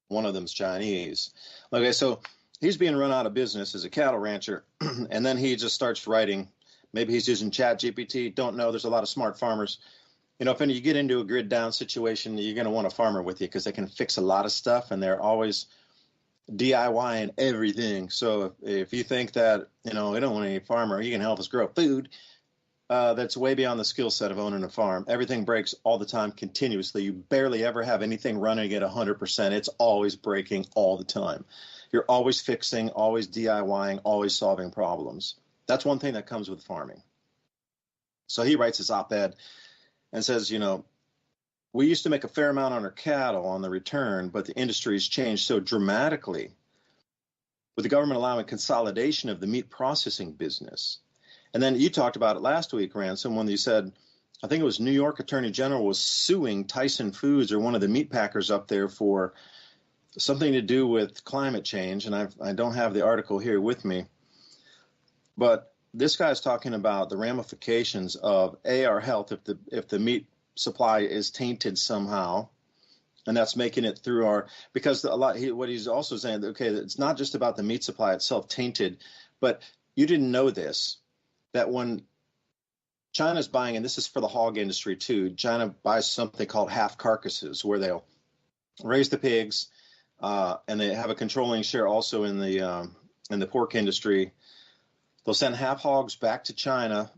1 of them's Chinese. Okay, so he's being run out of business as a cattle rancher. And then he just starts writing. Maybe he's using ChatGPT. Don't know. There's a lot of smart farmers. If you get into a grid down situation, you're going to want a farmer with you because they can fix a lot of stuff, and they're always DIYing everything. So if you think that, we don't want any farmer, you can help us grow food, that's way beyond the skill set of owning a farm. Everything breaks all the time, continuously. You barely ever have anything running at 100%. It's always breaking all the time. You're always fixing, always DIYing, always solving problems. That's one thing that comes with farming. So he writes his op-ed and says, we used to make a fair amount on our cattle on the return, but the industry's changed so dramatically with the government allowing consolidation of the meat processing business. And then you talked about it last week, Ransom, when you said, I think it was New York Attorney General was suing Tyson Foods or one of the meat packers up there for something to do with climate change. And I don't have the article here with me, but this guy's talking about the ramifications of our health if the meat supply is tainted somehow, and that's making it through because what he's also saying, okay, it's not just about the meat supply itself tainted, but you didn't know this, that when China's buying, and this is for the hog industry too, China buys something called half carcasses, where they'll raise the pigs, and they have a controlling share also in the pork industry. They'll send half hogs back to China,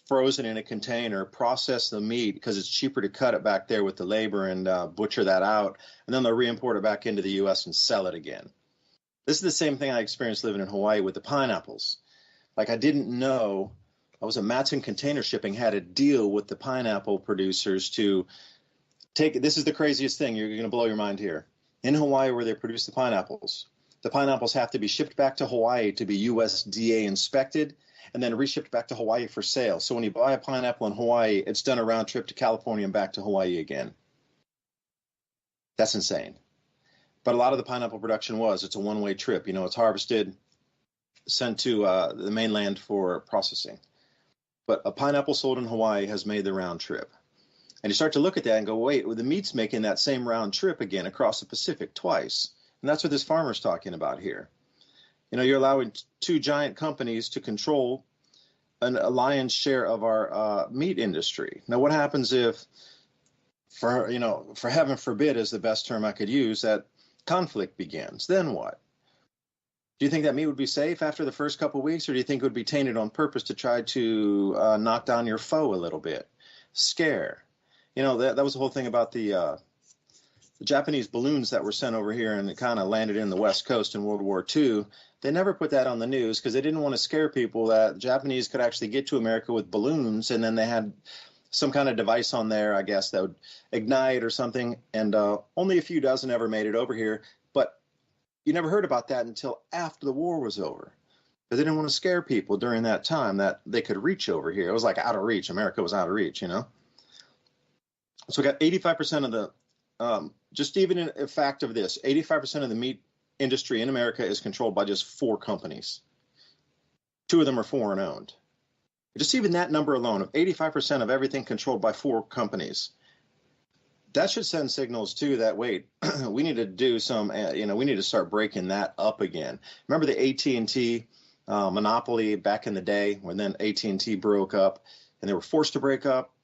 frozen in a container, process the meat because it's cheaper to cut it back there with the labor and butcher that out, and then they'll re-import it back into the U.S. and sell it again. This is the same thing I experienced living in Hawaii with the pineapples. Like, I didn't know, I was at Matson Container Shipping, had a deal with the pineapple producers to take, this is the craziest thing, you're going to blow your mind here. In Hawaii, where they produce the pineapples have to be shipped back to Hawaii to be USDA inspected and then reshipped back to Hawaii for sale. So when you buy a pineapple in Hawaii, it's done a round trip to California and back to Hawaii again. That's insane. But a lot of the pineapple production it's a one-way trip. You know, it's harvested, sent to the mainland for processing. But a pineapple sold in Hawaii has made the round trip. And you start to look at that and go, wait, well, the meat's making that same round trip again across the Pacific twice. And that's what this farmer's talking about here. You know, you're allowing two giant companies to control a lion's share of our meat industry. Now, what happens if, for heaven forbid is the best term I could use, that conflict begins? Then what? Do you think that meat would be safe after the first couple of weeks, or do you think it would be tainted on purpose to try to knock down your foe a little bit? Scare. You know, that was the whole thing about the Japanese balloons that were sent over here and it kind of landed in the West Coast in World War II. They never put that on the news because they didn't want to scare people that the Japanese could actually get to America with balloons, and then they had some kind of device on there, I guess, that would ignite or something. And only a few dozen ever made it over here. But you never heard about that until after the war was over. But they didn't want to scare people during that time that they could reach over here. It was like out of reach. America was out of reach, you know. So we got 85% of the, just even in a fact of this, 85% of the meat industry in America is controlled by just 4 companies. 2 of them are foreign owned. Just even that number alone of 85% of everything controlled by 4 companies. That should send signals too that, wait, we need to do some, we need to start breaking that up again. Remember the AT&T monopoly back in the day when then AT&T broke up and they were forced to break up?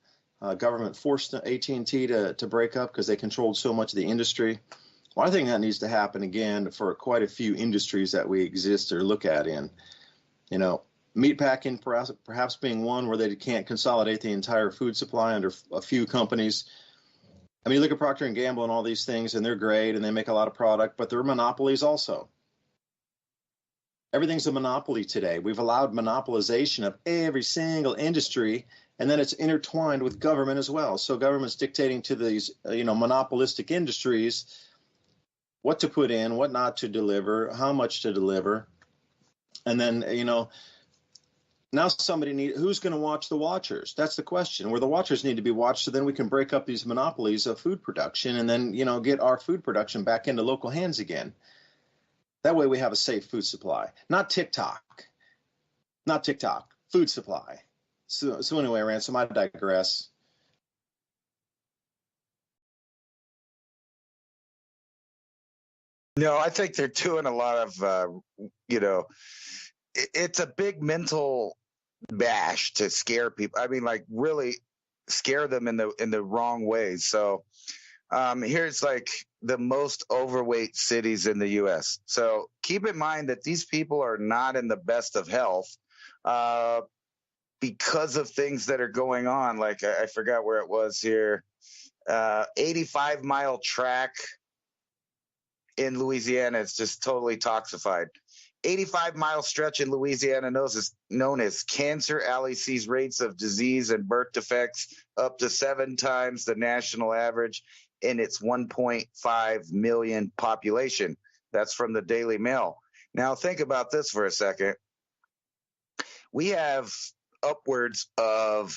Government forced AT&T to break up because they controlled so much of the industry. Well, I think that needs to happen again for quite a few industries that we exist or look at in. You know, meatpacking perhaps being one where they can't consolidate the entire food supply under a few companies. I mean, look at Procter & Gamble and all these things, and they're great, and they make a lot of product, but they're monopolies also. Everything's a monopoly today. We've allowed monopolization of every single industry, and then it's intertwined with government as well. So government's dictating to these, monopolistic industries what to put in, what not to deliver, how much to deliver. And then, now who's going to watch the watchers? That's the question, where the watchers need to be watched so then we can break up these monopolies of food production and then, get our food production back into local hands again. That way we have a safe food supply. Not TikTok, food supply. So anyway, Ransom, I digress. No, I think they're doing a lot of, it's a big mental bash to scare people. I mean, like really scare them in the wrong ways. So here's like the most overweight cities in the U.S. So keep in mind that these people are not in the best of health because of things that are going on. Like I forgot where it was here, 85-mile track in Louisiana. It's just totally toxified. 85-mile stretch in Louisiana known as Cancer Alley sees rates of disease and birth defects up to 7 times the national average in its 1.5 million population. That's from the Daily Mail. Now, think about this for a second. We have upwards of,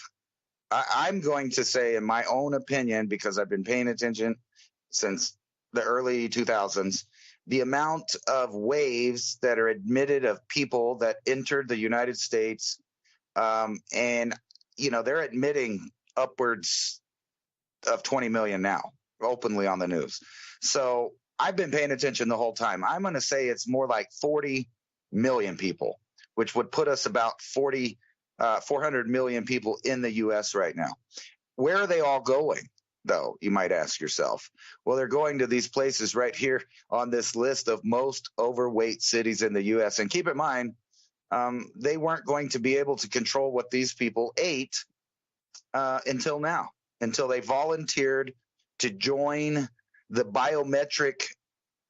I'm going to say in my own opinion, because I've been paying attention since the early 2000s, the amount of waves that are admitted of people that entered the United States, and they're admitting upwards of 20 million now, openly on the news. So I've been paying attention the whole time. I'm going to say it's more like 40 million people, which would put us about 400 million people in the U.S. right now. Where are they all going, though, you might ask yourself? Well, they're going to these places right here on this list of most overweight cities in the U.S. And keep in mind, they weren't going to be able to control what these people ate until now, until they volunteered to join the biometric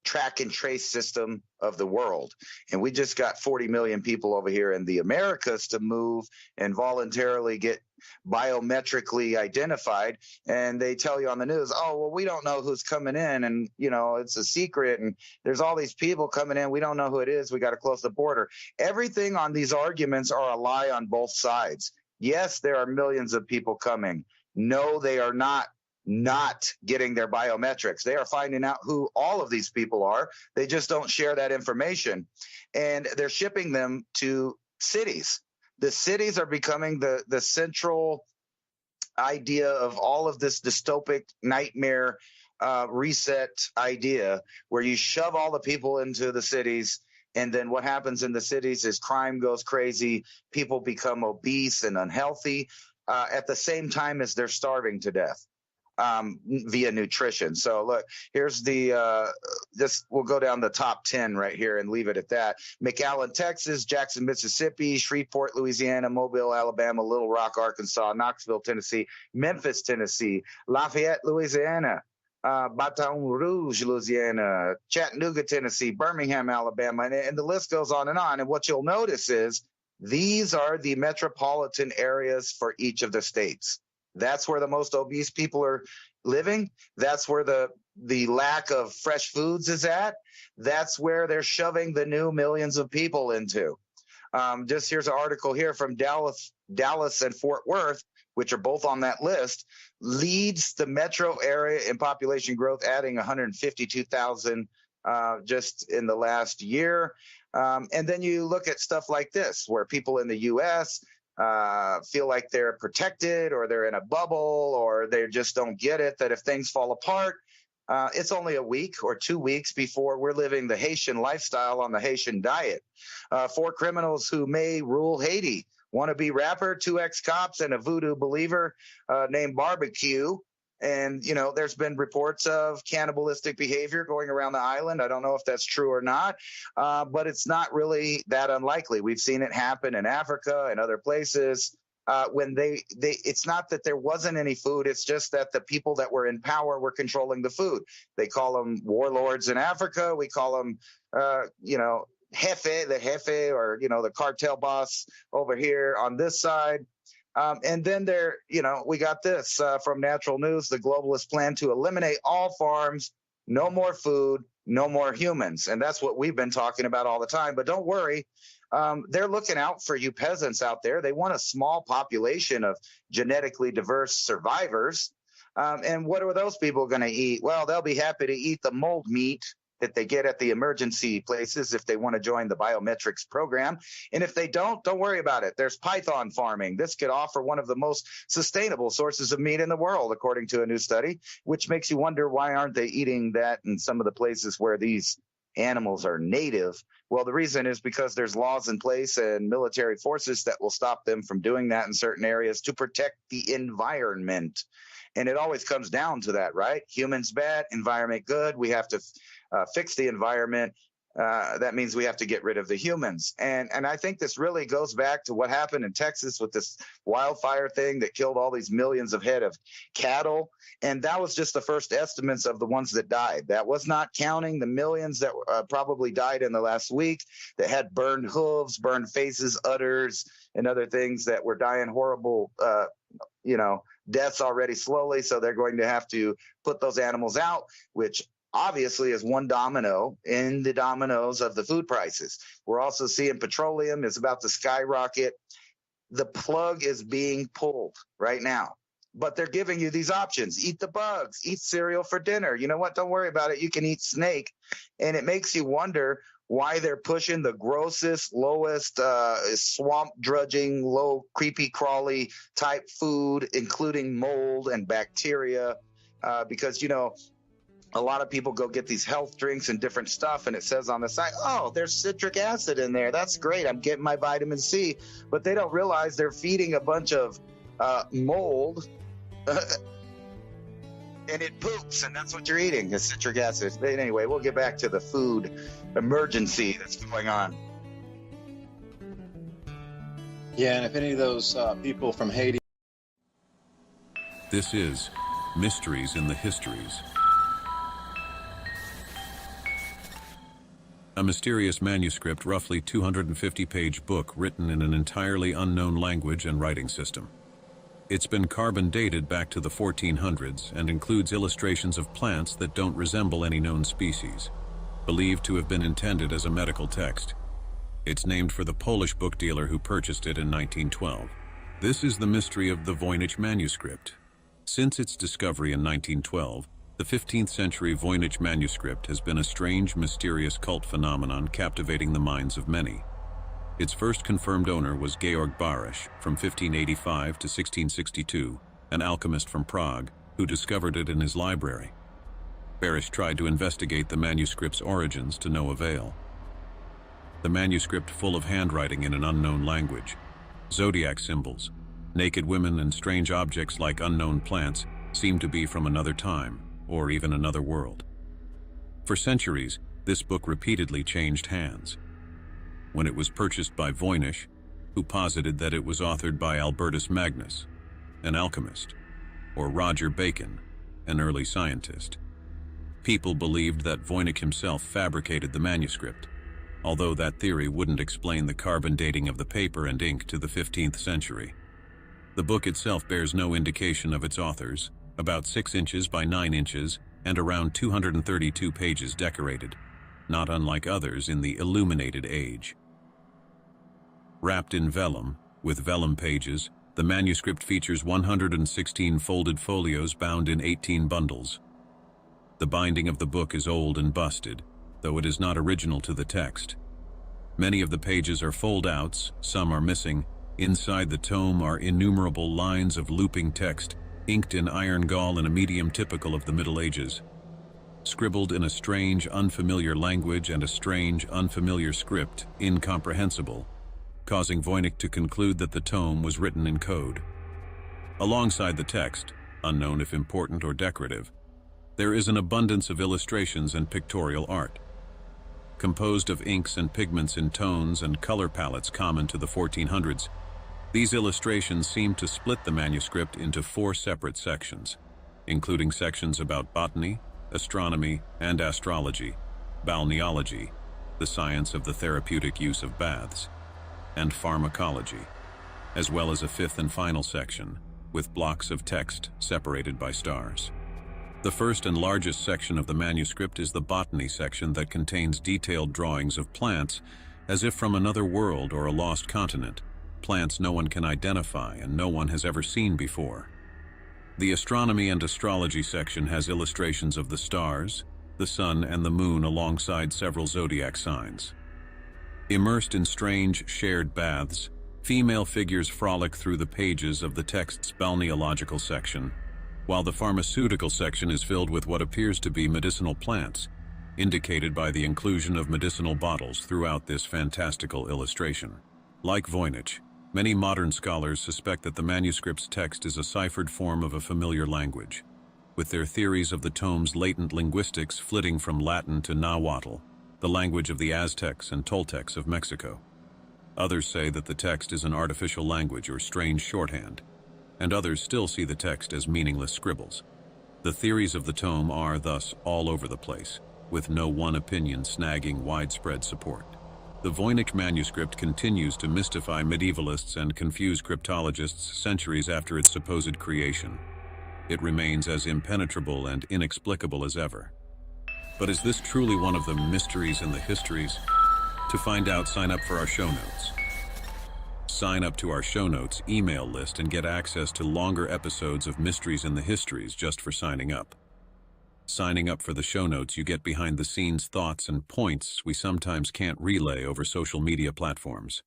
track and trace system of the world. And we just got 40 million people over here in the Americas to move and voluntarily get biometrically identified. And they tell you on the news, oh, well, we don't know who's coming in. And, it's a secret. And there's all these people coming in. We don't know who it is. We got to close the border. Everything on these arguments are a lie on both sides. Yes, there are millions of people coming. No, they are not getting their biometrics. They are finding out who all of these people are. They just don't share that information. And they're shipping them to cities. The cities are becoming the central idea of all of this dystopic nightmare reset idea, where you shove all the people into the cities. And then what happens in the cities is crime goes crazy. People become obese and unhealthy at the same time as they're starving to death. Via nutrition. So look, here's we'll go down the top 10 right here and leave it at that. McAllen, Texas, Jackson, Mississippi, Shreveport, Louisiana, Mobile, Alabama, Little Rock, Arkansas, Knoxville, Tennessee, Memphis, Tennessee, Lafayette, Louisiana, Baton Rouge, Louisiana, Chattanooga, Tennessee, Birmingham, Alabama, and the list goes on. And what you'll notice is these are the metropolitan areas for each of the states. That's where the most obese people are living. That's where the lack of fresh foods is at. That's where they're shoving the new millions of people into. Just here's an article here from Dallas and Fort Worth, which are both on that list, leads the metro area in population growth, adding 152,000 just in the last year. And then you look at stuff like this, where people in the U.S. Feel like they're protected, or they're in a bubble, or they just don't get it, that if things fall apart, it's only a week or 2 weeks before we're living the Haitian lifestyle on the Haitian diet. 4 criminals who may rule Haiti: wannabe rapper, 2 ex-cops, and a voodoo believer named Barbecue. And, there's been reports of cannibalistic behavior going around the island. I don't know if that's true or not, but it's not really that unlikely. We've seen it happen in Africa and other places when it's not that there wasn't any food. It's just that the people that were in power were controlling the food. They call them warlords in Africa. We call them, jefe, or, the cartel boss over here on this side. And then we got this from Natural News: the globalists plan to eliminate all farms, no more food, no more humans. And that's what we've been talking about all the time. But don't worry, they're looking out for you peasants out there. They want a small population of genetically diverse survivors. And what are those people going to eat? Well, they'll be happy to eat the mold meat that they get at the emergency places if they want to join the biometrics program. And if they don't worry about it. There's python farming. This could offer one of the most sustainable sources of meat in the world, according to a new study, which makes you wonder, why aren't they eating that in some of the places where these animals are native? Well, the reason is because there's laws in place and military forces that will stop them from doing that in certain areas to protect the environment. And it always comes down to that, right? Humans bad, environment good. We have to fix the environment that means we have to get rid of the humans. And I think this really goes back to what happened in Texas with this wildfire thing that killed all these millions of head of cattle. And that was just the first estimates of the ones that died. That was not counting the millions that probably died in the last week that had burned hooves, burned faces, udders, and other things that were dying horrible, deaths already slowly. So they're going to have to put those animals out, which obviously is one domino in the dominoes of the food prices. We're also seeing petroleum is about to skyrocket. The plug is being pulled right now, but they're giving you these options. Eat the bugs, eat cereal for dinner. You know what? Don't worry about it. You can eat snake. And it makes you wonder why they're pushing the grossest, lowest swamp drudging, low, creepy, crawly type food, including mold and bacteria, because, a lot of people go get these health drinks and different stuff, and it says on the side, oh, there's citric acid in there. That's great. I'm getting my vitamin C. But they don't realize they're feeding a bunch of mold, and it poops, and that's what you're eating, is citric acid. But anyway, we'll get back to the food emergency that's going on. Yeah, and if any of those people from Haiti... This is Mysteries in the Histories. A mysterious manuscript, roughly 250-page book written in an entirely unknown language and writing system. It's been carbon dated back to the 1400s and includes illustrations of plants that don't resemble any known species, believed to have been intended as a medical text. It's named for the Polish book dealer who purchased it in 1912. This is the mystery of the Voynich manuscript. Since its discovery in 1912, the 15th century Voynich manuscript has been a strange, mysterious cult phenomenon captivating the minds of many. Its first confirmed owner was Georg Barisch, from 1585 to 1662, an alchemist from Prague, who discovered it in his library. Barisch tried to investigate the manuscript's origins to no avail. The manuscript, full of handwriting in an unknown language, zodiac symbols, naked women and strange objects like unknown plants, seemed to be from another time, or even another world. For centuries, this book repeatedly changed hands. When it was purchased by Voynich, who posited that it was authored by Albertus Magnus, an alchemist, or Roger Bacon, an early scientist. People believed that Voynich himself fabricated the manuscript, although that theory wouldn't explain the carbon dating of the paper and ink to the 15th century. The book itself bears no indication of its authors, about 6 inches by 9 inches and around 232 pages decorated, not unlike others in the illuminated age. Wrapped in vellum, with vellum pages, the manuscript features 116 folded folios bound in 18 bundles. The binding of the book is old and busted, though it is not original to the text. Many of the pages are fold-outs, some are missing. Inside the tome are innumerable lines of looping text, inked in iron gall in a medium typical of the Middle Ages, scribbled in a strange, unfamiliar language and a strange, unfamiliar script, incomprehensible, causing Voynich to conclude that the tome was written in code. Alongside the text, unknown if important or decorative, there is an abundance of illustrations and pictorial art. Composed of inks and pigments in tones and color palettes common to the 1400s, these illustrations seem to split the manuscript into 4 separate sections, including sections about botany, astronomy and astrology, balneology, the science of the therapeutic use of baths, and pharmacology, as well as a 5th and final section, with blocks of text separated by stars. The first and largest section of the manuscript is the botany section that contains detailed drawings of plants as if from another world or a lost continent, plants no one can identify and no one has ever seen before. The astronomy and astrology section has illustrations of the stars, the sun and the moon alongside several zodiac signs. Immersed in strange, shared baths, female figures frolic through the pages of the text's balneological section, while the pharmaceutical section is filled with what appears to be medicinal plants, indicated by the inclusion of medicinal bottles throughout this fantastical illustration. Like Voynich, many modern scholars suspect that the manuscript's text is a ciphered form of a familiar language, with their theories of the tome's latent linguistics flitting from Latin to Nahuatl, the language of the Aztecs and Toltecs of Mexico. Others say that the text is an artificial language or strange shorthand, and others still see the text as meaningless scribbles. The theories of the tome are, thus, all over the place, with no one opinion snagging widespread support. The Voynich manuscript continues to mystify medievalists and confuse cryptologists centuries after its supposed creation. It remains as impenetrable and inexplicable as ever. But is this truly one of the mysteries in the histories? To find out, sign up for our show notes. Sign up to our show notes email list and get access to longer episodes of Mysteries in the Histories just for signing up. Signing up for the show notes, you get behind-the-scenes thoughts and points we sometimes can't relay over social media platforms.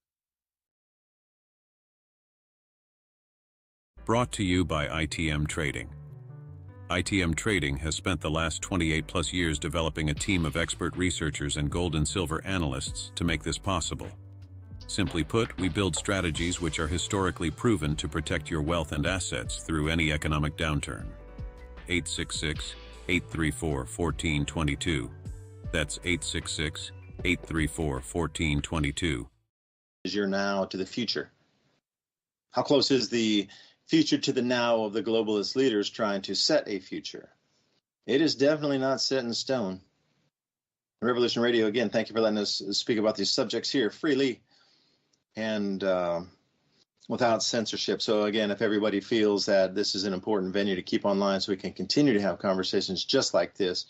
Brought to you by ITM Trading. ITM Trading has spent the last 28+ years developing a team of expert researchers and gold and silver analysts to make this possible. Simply put, we build strategies which are historically proven to protect your wealth and assets through any economic downturn. 866-834-1422. That's 866-834-1422. Is your now to the future? How close is the future to the now of the globalist leaders trying to set a future? It is definitely not set in stone. Revolution Radio, again, thank you for letting us speak about these subjects here freely and without censorship. So again, if everybody feels that this is an important venue to keep online so we can continue to have conversations just like this,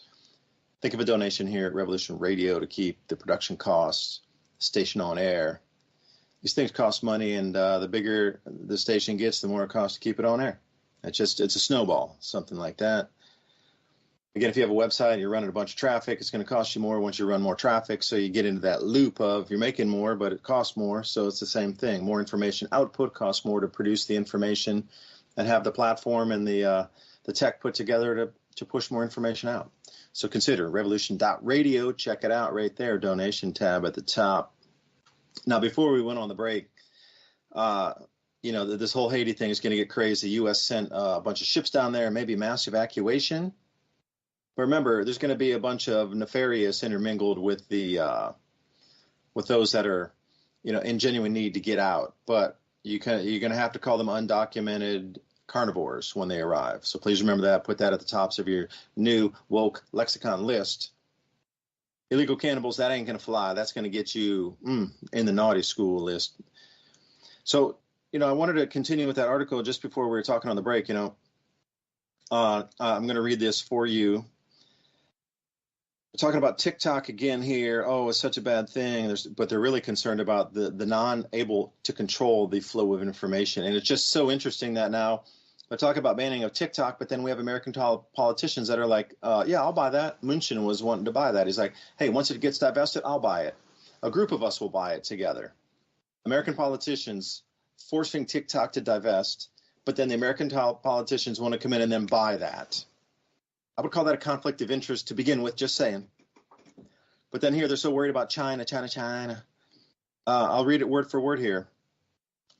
think of a donation here at Revolution Radio to keep the production costs, station on air. These things cost money, and the bigger the station gets, the more it costs to keep it on air. It's a snowball, something like that. Again, if you have a website and you're running a bunch of traffic, it's going to cost you more once you run more traffic. So you get into that loop of you're making more, but it costs more. So it's the same thing. More information output costs more to produce the information and have the platform and the tech put together to push more information out. So consider revolution.radio. Check it out right there. Donation tab at the top. Now, before we went on the break, this whole Haiti thing is going to get crazy. The U.S. sent a bunch of ships down there, maybe mass evacuation. But remember, there's going to be a bunch of nefarious intermingled with with those that are, in genuine need to get out. But you're going to have to call them undocumented carnivores when they arrive. So please remember that. Put that at the tops of your new woke lexicon list. Illegal cannibals, that ain't going to fly. That's going to get you in the naughty school list. So, I wanted to continue with that article just before we were talking on the break. I'm going to read this for you. We're talking about TikTok again here. Oh, it's such a bad thing. But they're really concerned about the non-able to control the flow of information. And it's just so interesting that now they're talking about banning of TikTok, but then we have American politicians that are like, yeah, I'll buy that. Mnuchin was wanting to buy that. He's like, hey, once it gets divested, I'll buy it. A group of us will buy it together. American politicians forcing TikTok to divest, but then the American politicians want to come in and then buy that. I would call that a conflict of interest to begin with, just saying. But then here they're so worried about China. I'll read it word for word here.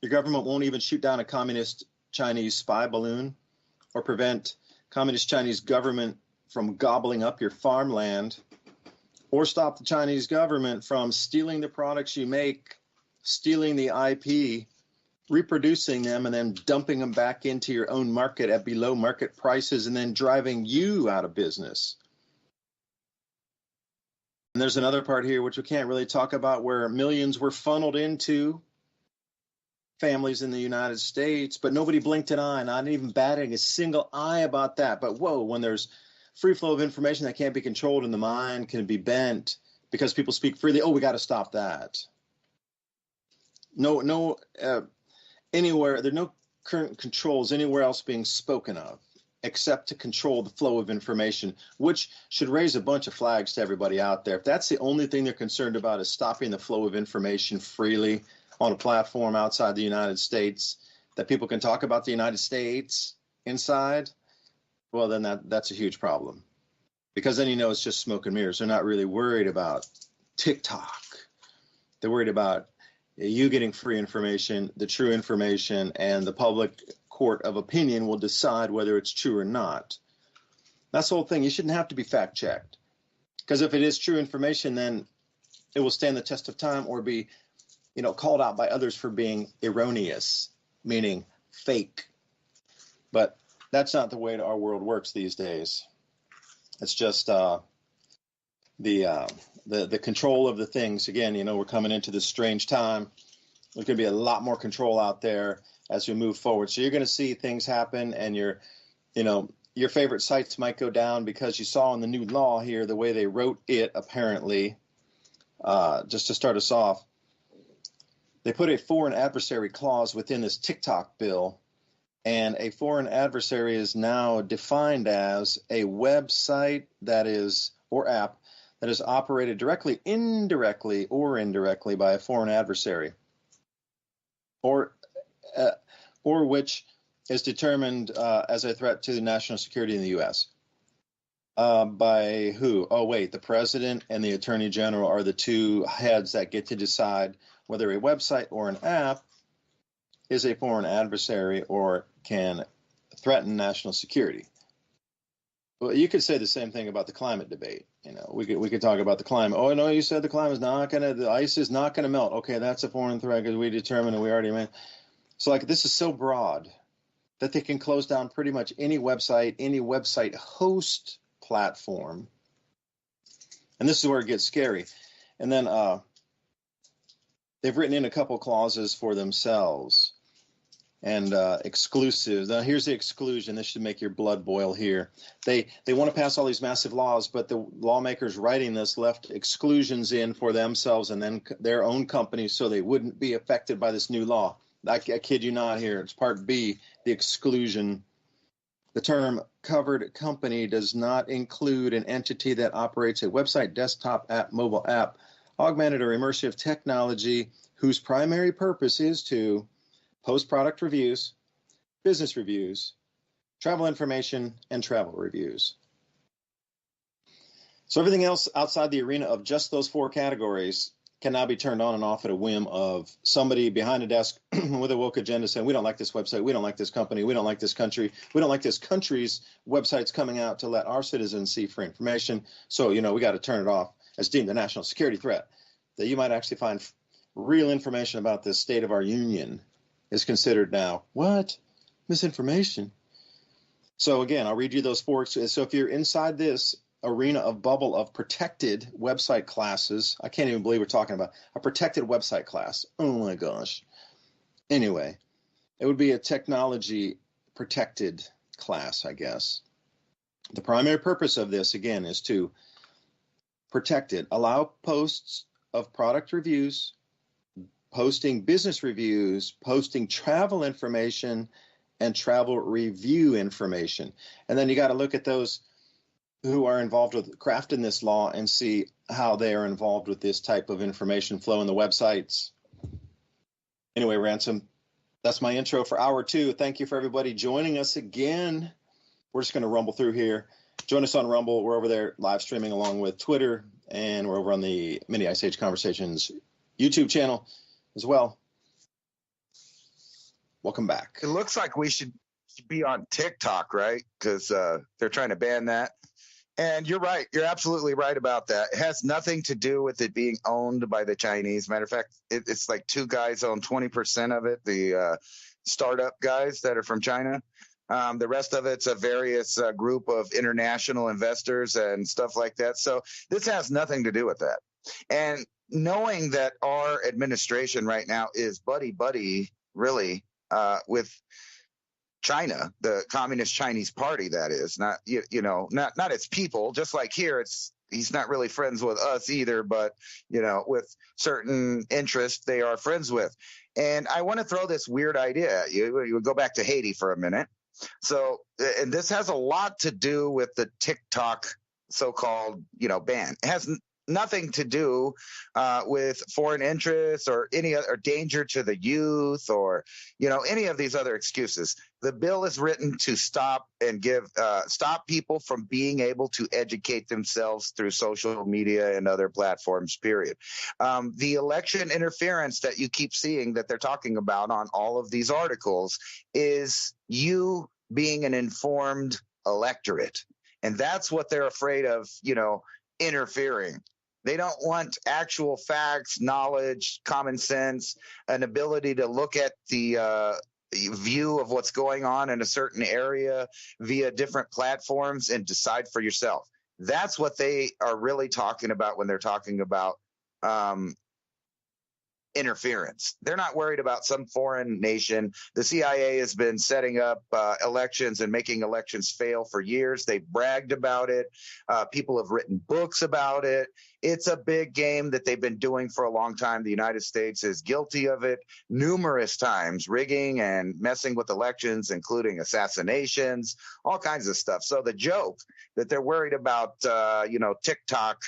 Your government won't even shoot down a communist Chinese spy balloon or prevent communist Chinese government from gobbling up your farmland or stop the Chinese government from stealing the products you make, stealing the IP, reproducing them, and then dumping them back into your own market at below market prices and then driving you out of business. And there's another part here which we can't really talk about where millions were funneled into families in the United States, but nobody blinked an eye, not even batting a single eye about that. But whoa, when there's free flow of information that can't be controlled and the mind can be bent because people speak freely, we got to stop that. Anywhere, there are no current controls anywhere else being spoken of except to control the flow of information, which should raise a bunch of flags to everybody out there. If that's the only thing they're concerned about is stopping the flow of information freely on a platform outside the United States, that people can talk about the United States inside, well, then that's a huge problem. Because then it's just smoke and mirrors. They're not really worried about TikTok. They're worried about you getting free information, the true information, and the public court of opinion will decide whether it's true or not. That's the whole thing. You shouldn't have to be fact-checked. Because if it is true information, then it will stand the test of time or be, called out by others for being erroneous, meaning fake. But that's not the way our world works these days. It's just the control of the things. Again, we're coming into this strange time. There's going to be a lot more control out there as we move forward. So you're going to see things happen, and your favorite sites might go down because you saw in the new law here the way they wrote it, apparently. Just to start us off, they put a foreign adversary clause within this TikTok bill, and a foreign adversary is now defined as a website that is, or app, that is operated directly, indirectly, or indirectly by a foreign adversary, or which is determined as a threat to the national security in the U.S. By who? Oh, wait, the president and the attorney general are the two heads that get to decide whether a website or an app is a foreign adversary or can threaten national security. Well, you could say the same thing about the climate debate. We could talk about the climate. Oh, no, you said the ice is not going to melt. Okay, that's a foreign threat because we determined and we already made. So this is so broad that they can close down pretty much any website host platform. And this is where it gets scary. And then they've written in a couple clauses for themselves and exclusives. Now, here's the exclusion. This should make your blood boil here. They want to pass all these massive laws, but the lawmakers writing this left exclusions in for themselves and then their own companies so they wouldn't be affected by this new law. I kid you not here. It's part B, the exclusion. The term covered company does not include an entity that operates a website, desktop app, mobile app, augmented or immersive technology whose primary purpose is to post product reviews, business reviews, travel information, and travel reviews. So everything else outside the arena of just those four categories can now be turned on and off at a whim of somebody behind a desk with a woke agenda saying, we don't like this website, we don't like this company, we don't like this country, we don't like this country's websites coming out to let our citizens see free information. So, we got to turn it off as deemed a national security threat. That you might actually find real information about the state of our union is considered now, what? Misinformation. So again, I'll read you those four. So if you're inside this arena of bubble of protected website classes, I can't even believe we're talking about a protected website class. Oh my gosh. Anyway, it would be a technology protected class, I guess. The primary purpose of this, again, is to protect it. Allow posts of product reviews, posting business reviews, posting travel information, and travel review information. And then you got to look at those who are involved with crafting this law and see how they are involved with this type of information flow in the websites. Anyway, Ransom, that's my intro for hour 2. Thank you for everybody joining us again. We're just going to rumble through here. Join us on Rumble. We're over there live streaming along with Twitter, and we're over on the Mini Ice Age Conversations YouTube channel as well. Welcome back. It looks like we should be on TikTok, right? Because they're trying to ban that. And you're right. You're absolutely right about that. It has nothing to do with it being owned by the Chinese. Matter of fact, it's like two guys own 20% of it, the startup guys that are from China. The rest of it's a various group of international investors and stuff like that. So this has nothing to do with that. And knowing that our administration right now is buddy, really, with China, the Communist Chinese Party, that is, not not its people. Just like here, he's not really friends with us either, but with certain interests they are friends with. And I want to throw this weird idea at you. You would go back to Haiti for a minute. So, and this has a lot to do with the TikTok so-called ban. It has nothing to do with foreign interests or any other danger to the youth or any of these other excuses. The bill is written to stop and stop people from being able to educate themselves through social media and other platforms, period. The election interference that you keep seeing that they're talking about on all of these articles is you being an informed electorate. And that's what they're afraid of, interfering. They don't want actual facts, knowledge, common sense, an ability to look at the view of what's going on in a certain area via different platforms and decide for yourself. That's what they are really talking about when they're talking about interference. They're not worried about some foreign nation. The CIA has been setting up elections and making elections fail for years. They've bragged about it. People have written books about it. It's a big game that they've been doing for a long time. The United States is guilty of it numerous times, rigging and messing with elections, including assassinations, all kinds of stuff. So the joke that they're worried about, TikTok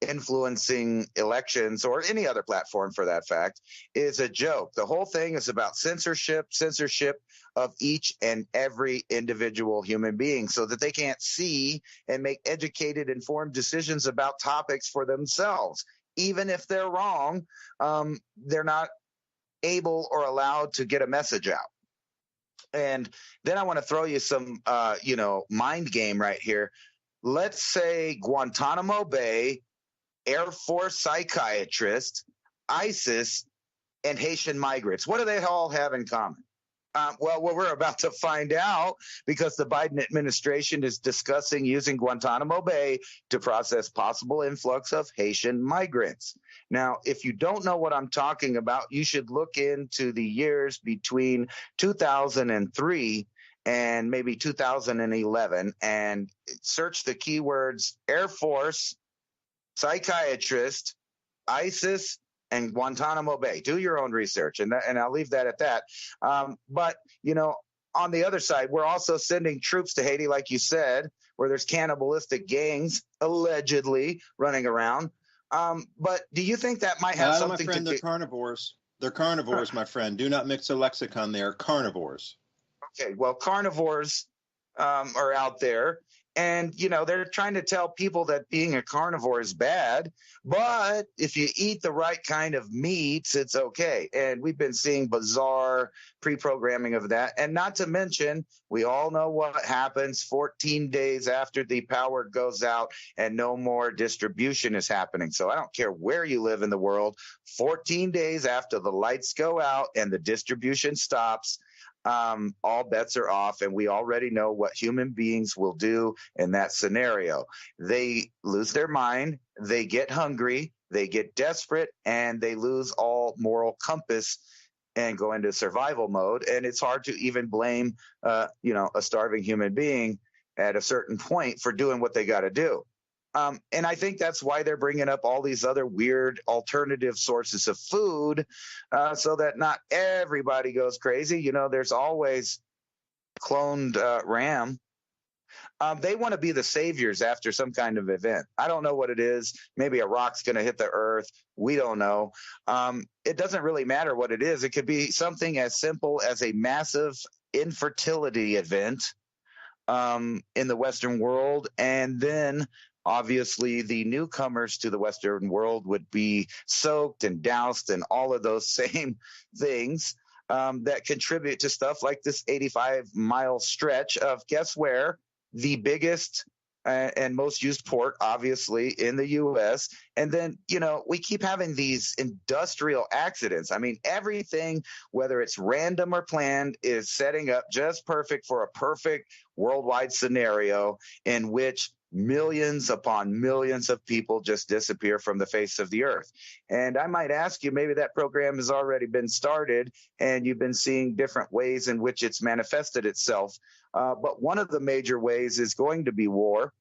influencing elections or any other platform for that fact is a joke. The whole thing is about censorship of each and every individual human being so that they can't see and make educated, informed decisions about topics for themselves. Even if they're wrong, they're not able or allowed to get a message out. And then I want to throw you some, mind game right here. Let's say Guantanamo Bay, Air Force psychiatrist, ISIS, and Haitian migrants. What do they all have in common? Well, what we're about to find out, because the Biden administration is discussing using Guantanamo Bay to process possible influx of Haitian migrants. Now, if you don't know what I'm talking about, you should look into the years between 2003 and maybe 2011 and search the keywords Air Force, psychiatrist, ISIS, and Guantanamo Bay. Do your own research, and I'll leave that at that. But, on the other side, we're also sending troops to Haiti, like you said, where there's cannibalistic gangs allegedly running around. But do you think that might have something my friend, to do? They're carnivores. They're carnivores, my friend. Do not mix a lexicon. They are carnivores. Okay, well, carnivores are out there. And, they're trying to tell people that being a carnivore is bad, but if you eat the right kind of meats, it's okay. And we've been seeing bizarre pre-programming of that. And not to mention, we all know what happens 14 days after the power goes out and no more distribution is happening. So I don't care where you live in the world, 14 days after the lights go out and the distribution stops, all bets are off, and we already know what human beings will do in that scenario. They lose their mind, they get hungry, they get desperate, and they lose all moral compass and go into survival mode. And it's hard to even blame, a starving human being at a certain point for doing what they got to do. And I think that's why they're bringing up all these other weird alternative sources of food, so that not everybody goes crazy. There's always cloned ram. They want to be the saviors after some kind of event. I don't know what it is. Maybe a rock's going to hit the earth. We don't know. It doesn't really matter what it is. It could be something as simple as a massive infertility event in the Western world, and then obviously the newcomers to the Western world would be soaked and doused in all of those same things that contribute to stuff like this 85-mile stretch of, guess where, the biggest and most used port, obviously, in the U.S. And then, we keep having these industrial accidents. I mean, everything, whether it's random or planned, is setting up just perfect for a perfect worldwide scenario in which millions upon millions of people just disappear from the face of the earth. And I might ask you, maybe that program has already been started and you've been seeing different ways in which it's manifested itself. But one of the major ways is going to be war.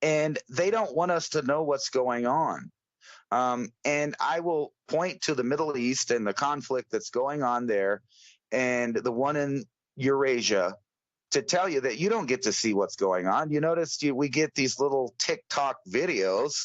And they don't want us to know what's going on. And I will point to the Middle East and the conflict that's going on there and the one in Eurasia to tell you that you don't get to see what's going on. You notice we get these little TikTok videos,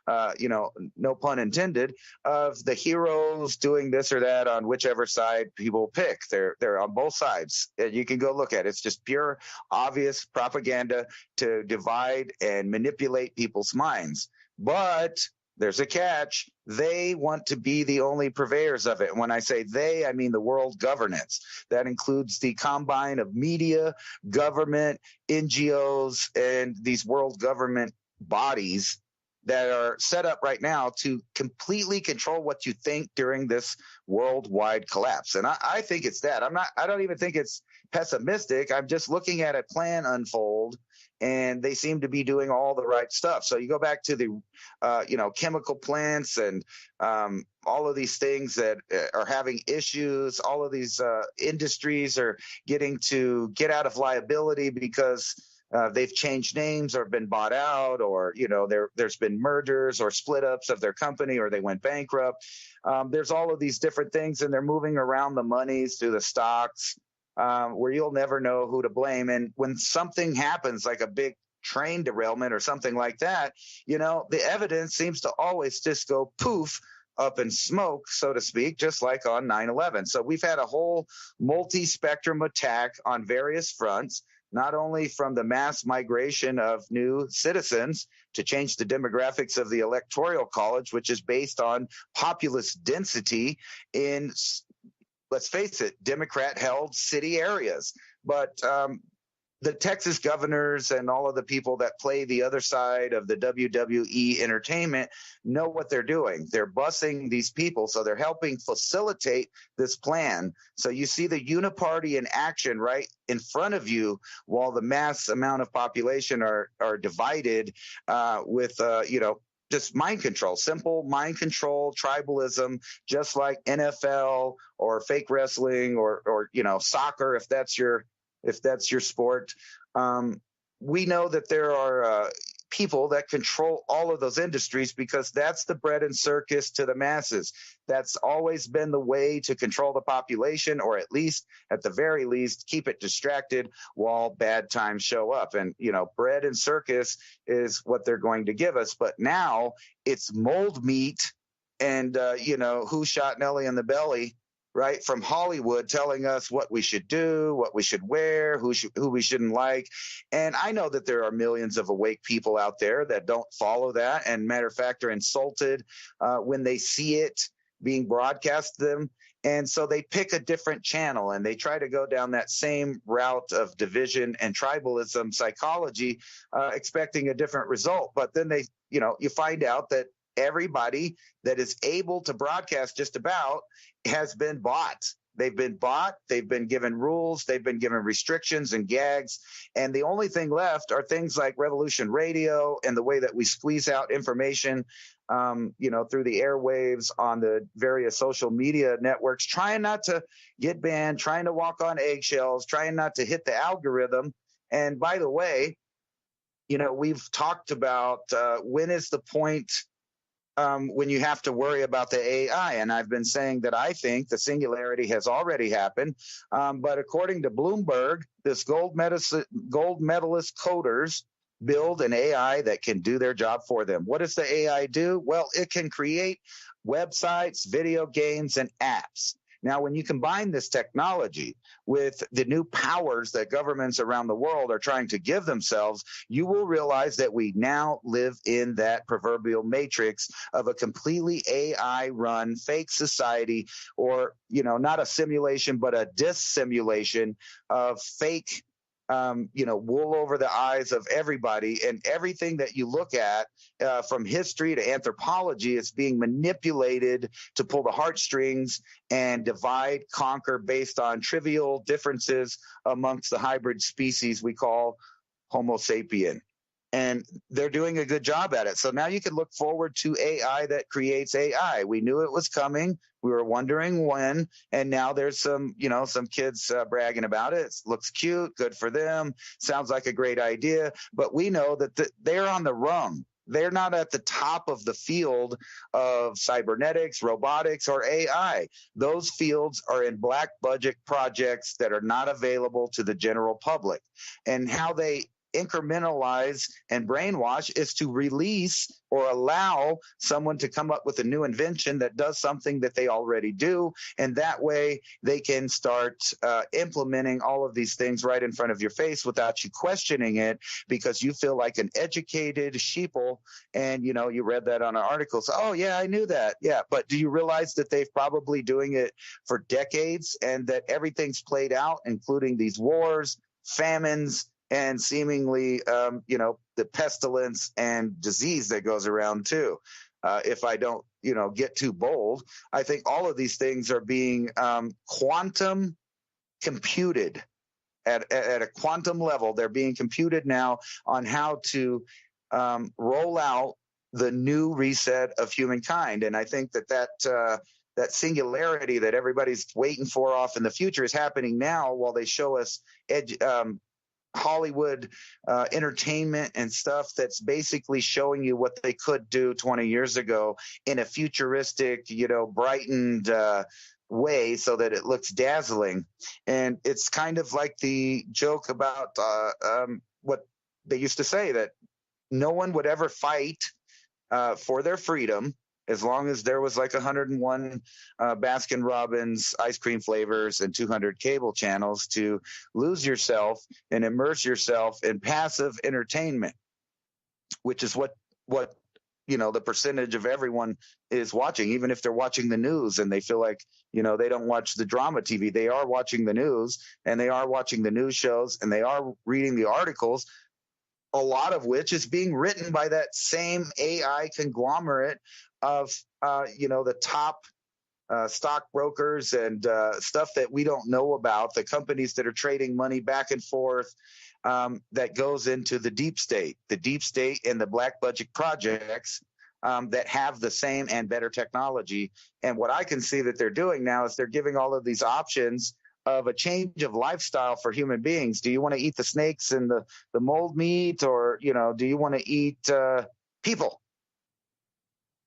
no pun intended, of the heroes doing this or that on whichever side people pick. They're on both sides. And you can go look at it. It's just pure, obvious propaganda to divide and manipulate people's minds. But there's a catch. They want to be the only purveyors of it. When I say they, I mean the world governance. That includes the combine of media, government, NGOs, and these world government bodies that are set up right now to completely control what you think during this worldwide collapse. And I think it's that. I don't even think it's pessimistic. I'm just looking at a plan unfold, and they seem to be doing all the right stuff. So you go back to the, chemical plants and all of these things that are having issues. All of these industries are getting to get out of liability because they've changed names or been bought out, or, there's been mergers or split ups of their company, or they went bankrupt. There's all of these different things, and they're moving around the monies through the stocks where you'll never know who to blame. And when something happens, like a big train derailment or something like that, the evidence seems to always just go poof, up in smoke, so to speak, just like on 9/11. So we've had a whole multi-spectrum attack on various fronts, not only from the mass migration of new citizens to change the demographics of the Electoral College, which is based on populous density in, let's face it, Democrat-held city areas. But the Texas governors and all of the people that play the other side of the WWE entertainment know what they're doing. They're busing these people, so they're helping facilitate this plan. So you see the uniparty in action right in front of you, while the mass amount of population are divided with just mind control, simple mind control, tribalism, just like NFL or fake wrestling or soccer, if that's your sport. We know that there are people that control all of those industries because that's the bread and circus to the masses. That's always been the way to control the population, or at least, at the very least, keep it distracted while bad times show up. And, bread and circus is what they're going to give us. But now it's mold meat and, who shot Nellie in the belly, right, from Hollywood, telling us what we should do, what we should wear, who we shouldn't like. And I know that there are millions of awake people out there that don't follow that, and matter of fact are insulted when they see it being broadcast to them. And so they pick a different channel and they try to go down that same route of division and tribalism psychology, expecting a different result. But then you find out that everybody that is able to broadcast just about has been bought. They've been bought. They've been given rules. They've been given restrictions and gags. And the only thing left are things like Revolution Radio and the way that we squeeze out information, through the airwaves on the various social media networks, trying not to get banned, trying to walk on eggshells, trying not to hit the algorithm. And by the way, we've talked about when is the point when you have to worry about the AI. And I've been saying that I think the singularity has already happened. But according to Bloomberg, this gold medalist coders build an AI that can do their job for them. What does the AI do? Well, it can create websites, video games, and apps. Now, when you combine this technology with the new powers that governments around the world are trying to give themselves, you will realize that we now live in that proverbial matrix of a completely AI-run fake society, or, not a simulation, but a dissimulation of fake wool over the eyes of everybody. And everything that you look at from history to anthropology is being manipulated to pull the heartstrings and divide, conquer based on trivial differences amongst the hybrid species we call Homo sapien. And they're doing a good job at it. So now you can look forward to AI that creates AI. We knew it was coming. We were wondering when, and now there's some kids bragging about it. It looks cute, good for them, sounds like a great idea. But we know that they're on the rung. They're not at the top of the field of cybernetics, robotics, or AI. Those fields are in black budget projects that are not available to the general public. And how they incrementalize and brainwash is to release or allow someone to come up with a new invention that does something that they already do, and that way they can start implementing all of these things right in front of your face without you questioning it, because you feel like an educated sheeple, and you read that on an article, so oh yeah, I knew that. Yeah, but do you realize that they've probably doing it for decades, and that everything's played out, including these wars, famines, and seemingly, the pestilence and disease that goes around too. If I don't, get too bold, I think all of these things are being quantum computed at a quantum level. They're being computed now on how to roll out the new reset of humankind. And I think that singularity that everybody's waiting for off in the future is happening now, while they show us Hollywood entertainment and stuff that's basically showing you what they could do 20 years ago in a futuristic, brightened way, so that it looks dazzling. And it's kind of like the joke about what they used to say, that no one would ever fight for their freedom as long as there was like 101 Baskin Robbins ice cream flavors and 200 cable channels to lose yourself and immerse yourself in passive entertainment, which is what the percentage of everyone is watching. Even if they're watching the news and they feel like, they don't watch the drama TV, they are watching the news, and they are watching the news shows, and they are reading the articles, a lot of which is being written by that same AI conglomerate of, the top stockbrokers and stuff that we don't know about, the companies that are trading money back and forth, that goes into the deep state and the black budget projects that have the same and better technology. And what I can see that they're doing now is they're giving all of these options of a change of lifestyle for human beings. Do you want to eat the snakes and the mold meat, or, do you want to eat people?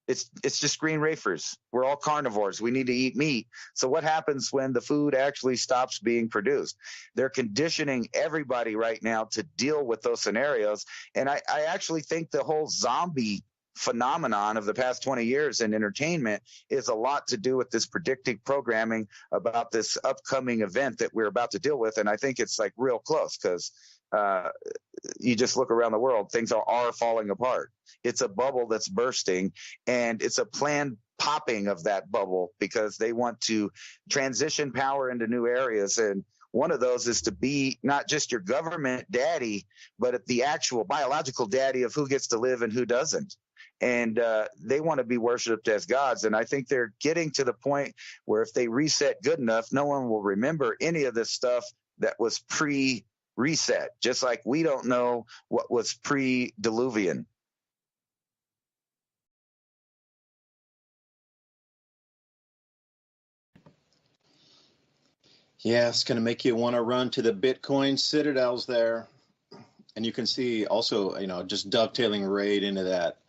It's just green rafers. We're all carnivores. We need to eat meat. So what happens when the food actually stops being produced? They're conditioning everybody right now to deal with those scenarios. And I actually think the whole zombie phenomenon of the past 20 years in entertainment is a lot to do with this predictive programming about this upcoming event that we're about to deal with. And I think it's like real close, because you just look around the world, things are falling apart. It's a bubble that's bursting, and it's a planned popping of that bubble because they want to transition power into new areas. And one of those is to be not just your government daddy, but the actual biological daddy of who gets to live and who doesn't. And they want to be worshipped as gods. And I think they're getting to the point where if they reset good enough, no one will remember any of this stuff that was pre-reset, just like we don't know what was pre-Diluvian. Yeah, it's going to make you want to run to the Bitcoin citadels there. And you can see also, just dovetailing right into that,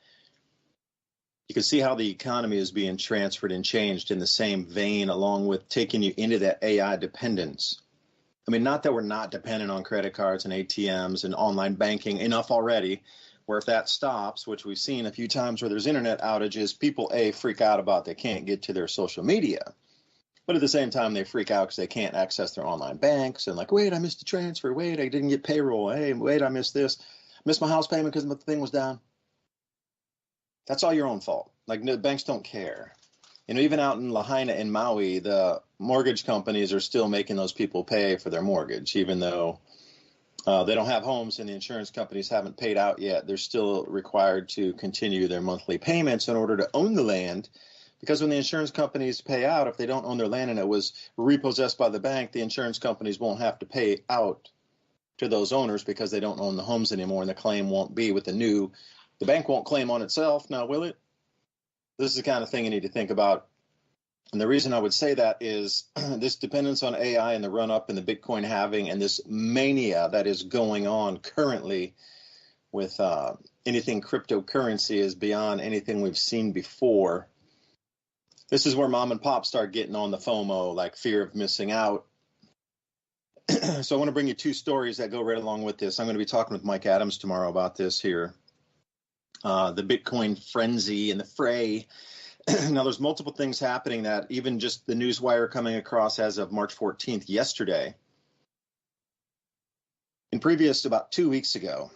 you can see how the economy is being transferred and changed in the same vein, along with taking you into that AI dependence. I mean, not that we're not dependent on credit cards and ATMs and online banking enough already, where if that stops, which we've seen a few times where there's internet outages, people, freak out about they can't get to their social media. But at the same time, they freak out because they can't access their online banks and like, wait, I missed the transfer. Wait, I didn't get payroll. Hey, wait, I missed this. Missed my house payment because the thing was down. That's all your own fault. Like, no, banks don't care. Even out in Lahaina and Maui, the mortgage companies are still making those people pay for their mortgage, even though they don't have homes and the insurance companies haven't paid out yet. They're still required to continue their monthly payments in order to own the land. Because when the insurance companies pay out, if they don't own their land and it was repossessed by the bank, the insurance companies won't have to pay out to those owners because they don't own the homes anymore, and the claim won't be with the bank won't claim on itself now, will it? This is the kind of thing you need to think about. And the reason I would say that is this dependence on AI and the run-up in the Bitcoin halving and this mania that is going on currently with anything cryptocurrency is beyond anything we've seen before. This is where mom and pop start getting on the FOMO, like fear of missing out. So I want to bring you two stories that go right along with this. I'm going to be talking with Mike Adams tomorrow about this here. The Bitcoin frenzy and the fray. Now, there's multiple things happening that even just the newswire coming across as of March 14th yesterday. In previous, about 2 weeks ago,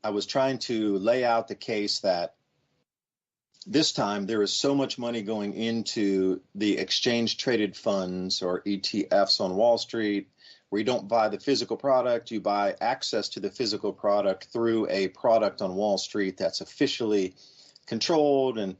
I was trying to lay out the case that this time there is so much money going into the exchange traded funds or ETFs on Wall Street, where you don't buy the physical product, you buy access to the physical product through a product on Wall Street that's officially controlled, and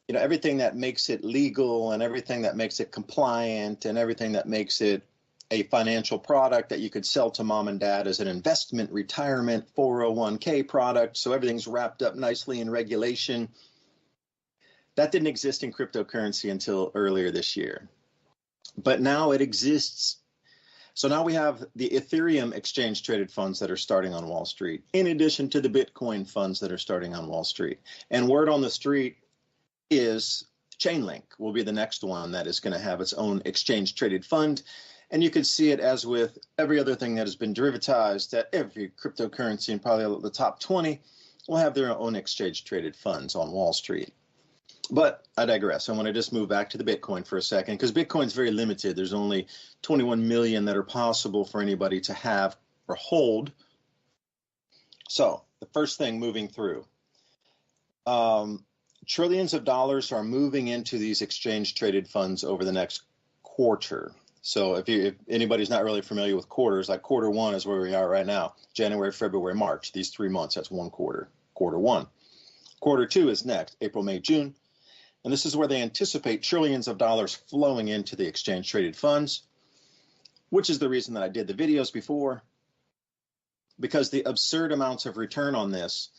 everything that makes it legal and everything that makes it compliant and everything that makes it a financial product that you could sell to mom and dad as an investment, retirement, 401k product. So everything's wrapped up nicely in regulation. That didn't exist in cryptocurrency until earlier this year. But now it exists. So now we have the Ethereum exchange traded funds that are starting on Wall Street, in addition to the Bitcoin funds that are starting on Wall Street. And word on the street is Chainlink will be the next one that is going to have its own exchange traded fund. And you could see it as with every other thing that has been derivatized, that every cryptocurrency and probably the top 20 will have their own exchange traded funds on Wall Street. But I digress. I want to just move back to the Bitcoin for a second, because Bitcoin's very limited. There's only 21 million that are possible for anybody to have or hold. So the first thing moving through, trillions of dollars are moving into these exchange traded funds over the next quarter. So if anybody's not really familiar with quarters, like quarter one is where we are right now, January, February, March, these 3 months, that's one quarter, quarter one. Quarter two is next, April, May, June. And this is where they anticipate trillions of dollars flowing into the exchange traded funds, which is the reason that I did the videos before, because the absurd amounts of return on this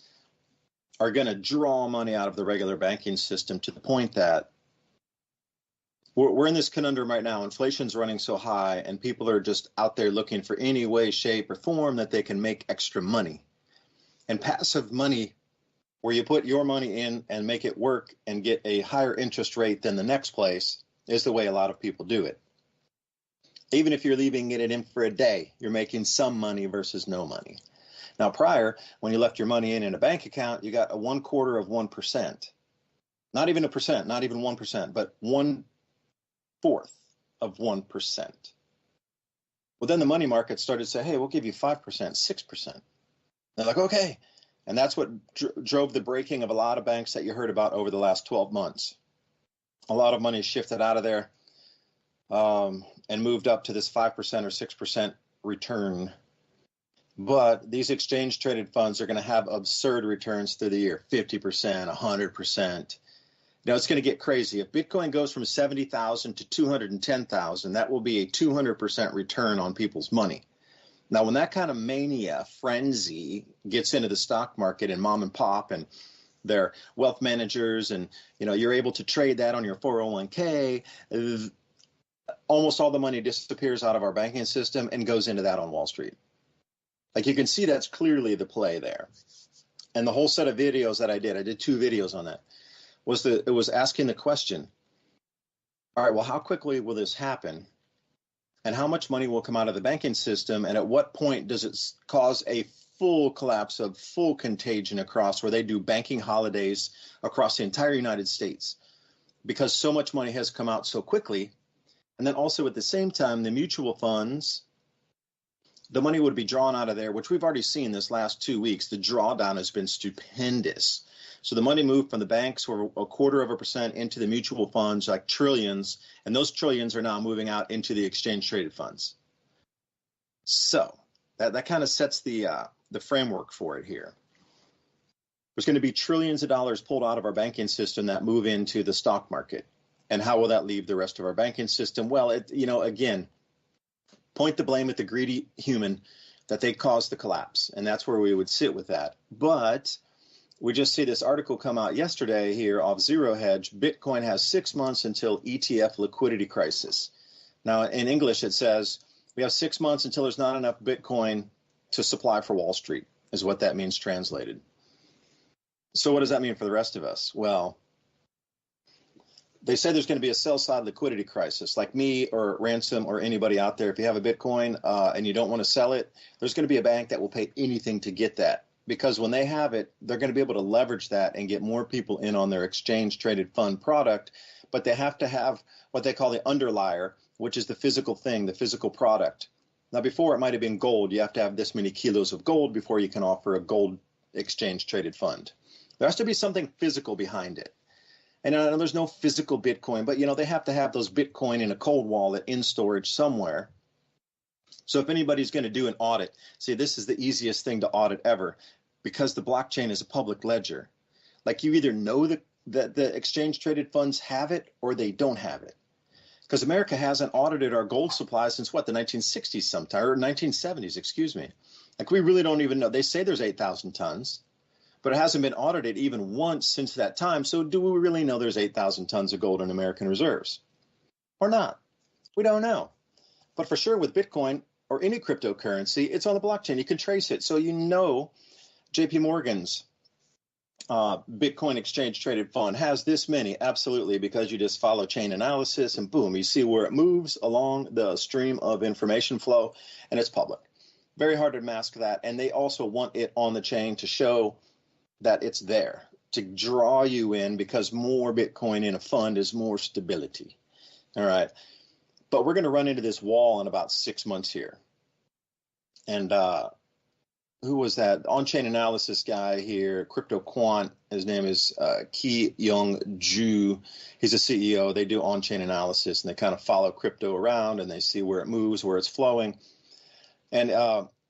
are going to draw money out of the regular banking system to the point that we're in this conundrum right now. Inflation's running so high and people are just out there looking for any way, shape, or form that they can make extra money. And passive money, where you put your money in and make it work and get a higher interest rate than the next place, is the way a lot of people do it. Even if you're leaving it in for a day, you're making some money versus no money. Now, prior, when you left your money in a bank account, you got a 1/4 of 1%. Not even a percent, not even 1%, but 1/4 of 1%. Well, then the money market started to say, hey, we'll give you 5%, 6%. They're like, okay. And that's what drove the breaking of a lot of banks that you heard about over the last 12 months. A lot of money shifted out of there and moved up to this 5% or 6% return. But these exchange traded funds are going to have absurd returns through the year, 50%, 100%. Now it's going to get crazy. If Bitcoin goes from 70,000 to 210,000, that will be a 200% return on people's money. Now, when that kind of mania frenzy gets into the stock market and mom and pop and their wealth managers, and you're able to trade that on your 401k, almost all the money disappears out of our banking system and goes into that on Wall Street. Like, you can see that's clearly the play there. And the whole set of videos that I did 2 videos on that, it was asking the question, all right, well, how quickly will this happen? And how much money will come out of the banking system? And at what point does it cause a full collapse of full contagion across, where they do banking holidays across the entire United States? Because so much money has come out so quickly. And then also at the same time, the mutual funds, the money would be drawn out of there, which we've already seen this last 2 weeks. The drawdown has been stupendous. So the money moved from the banks for 1/4% into the mutual funds, like trillions, and those trillions are now moving out into the exchange traded funds. So that kind of sets the framework for it here. There's going to be trillions of dollars pulled out of our banking system that move into the stock market. And how will that leave the rest of our banking system? Well, again, point the blame at the greedy human that they caused the collapse. And that's where we would sit with that. But we just see this article come out yesterday here off Zero Hedge. Bitcoin has 6 months until ETF liquidity crisis. Now, in English, it says we have 6 months until there's not enough Bitcoin to supply for Wall Street, is what that means translated. So what does that mean for the rest of us? Well, they say there's going to be a sell-side liquidity crisis. Like me or Ransom or anybody out there, if you have a Bitcoin and you don't want to sell it, there's going to be a bank that will pay anything to get that. Because when they have it, they're going to be able to leverage that and get more people in on their exchange traded fund product. But they have to have what they call the underlier, which is the physical thing, the physical product. Now, before it might have been gold. You have to have this many kilos of gold before you can offer a gold exchange traded fund. There has to be something physical behind it. And I know there's no physical Bitcoin, but they have to have those Bitcoin in a cold wallet in storage somewhere. So if anybody's going to do an audit, see, this is the easiest thing to audit ever because the blockchain is a public ledger. Like you either know that the exchange traded funds have it or they don't have it. Because America hasn't audited our gold supply since what, the 1960s sometime, or 1970s, excuse me. Like we really don't even know. They say there's 8,000 tons, but it hasn't been audited even once since that time. So do we really know there's 8,000 tons of gold in American reserves or not? We don't know. But for sure with Bitcoin or any cryptocurrency, it's on the blockchain. You can trace it. So you know JP Morgan's Bitcoin exchange traded fund has this many, absolutely, because you just follow chain analysis and boom, you see where it moves along the stream of information flow and it's public. Very hard to mask that. And they also want it on the chain to show that it's there, to draw you in, because more Bitcoin in a fund is more stability. All right. But we're going to run into this wall in about 6 months here. And who was that on-chain analysis guy here? Crypto Quant. His name is Ki Young Ju. He's a CEO. They do on-chain analysis and they kind of follow crypto around and they see where it moves, where it's flowing. And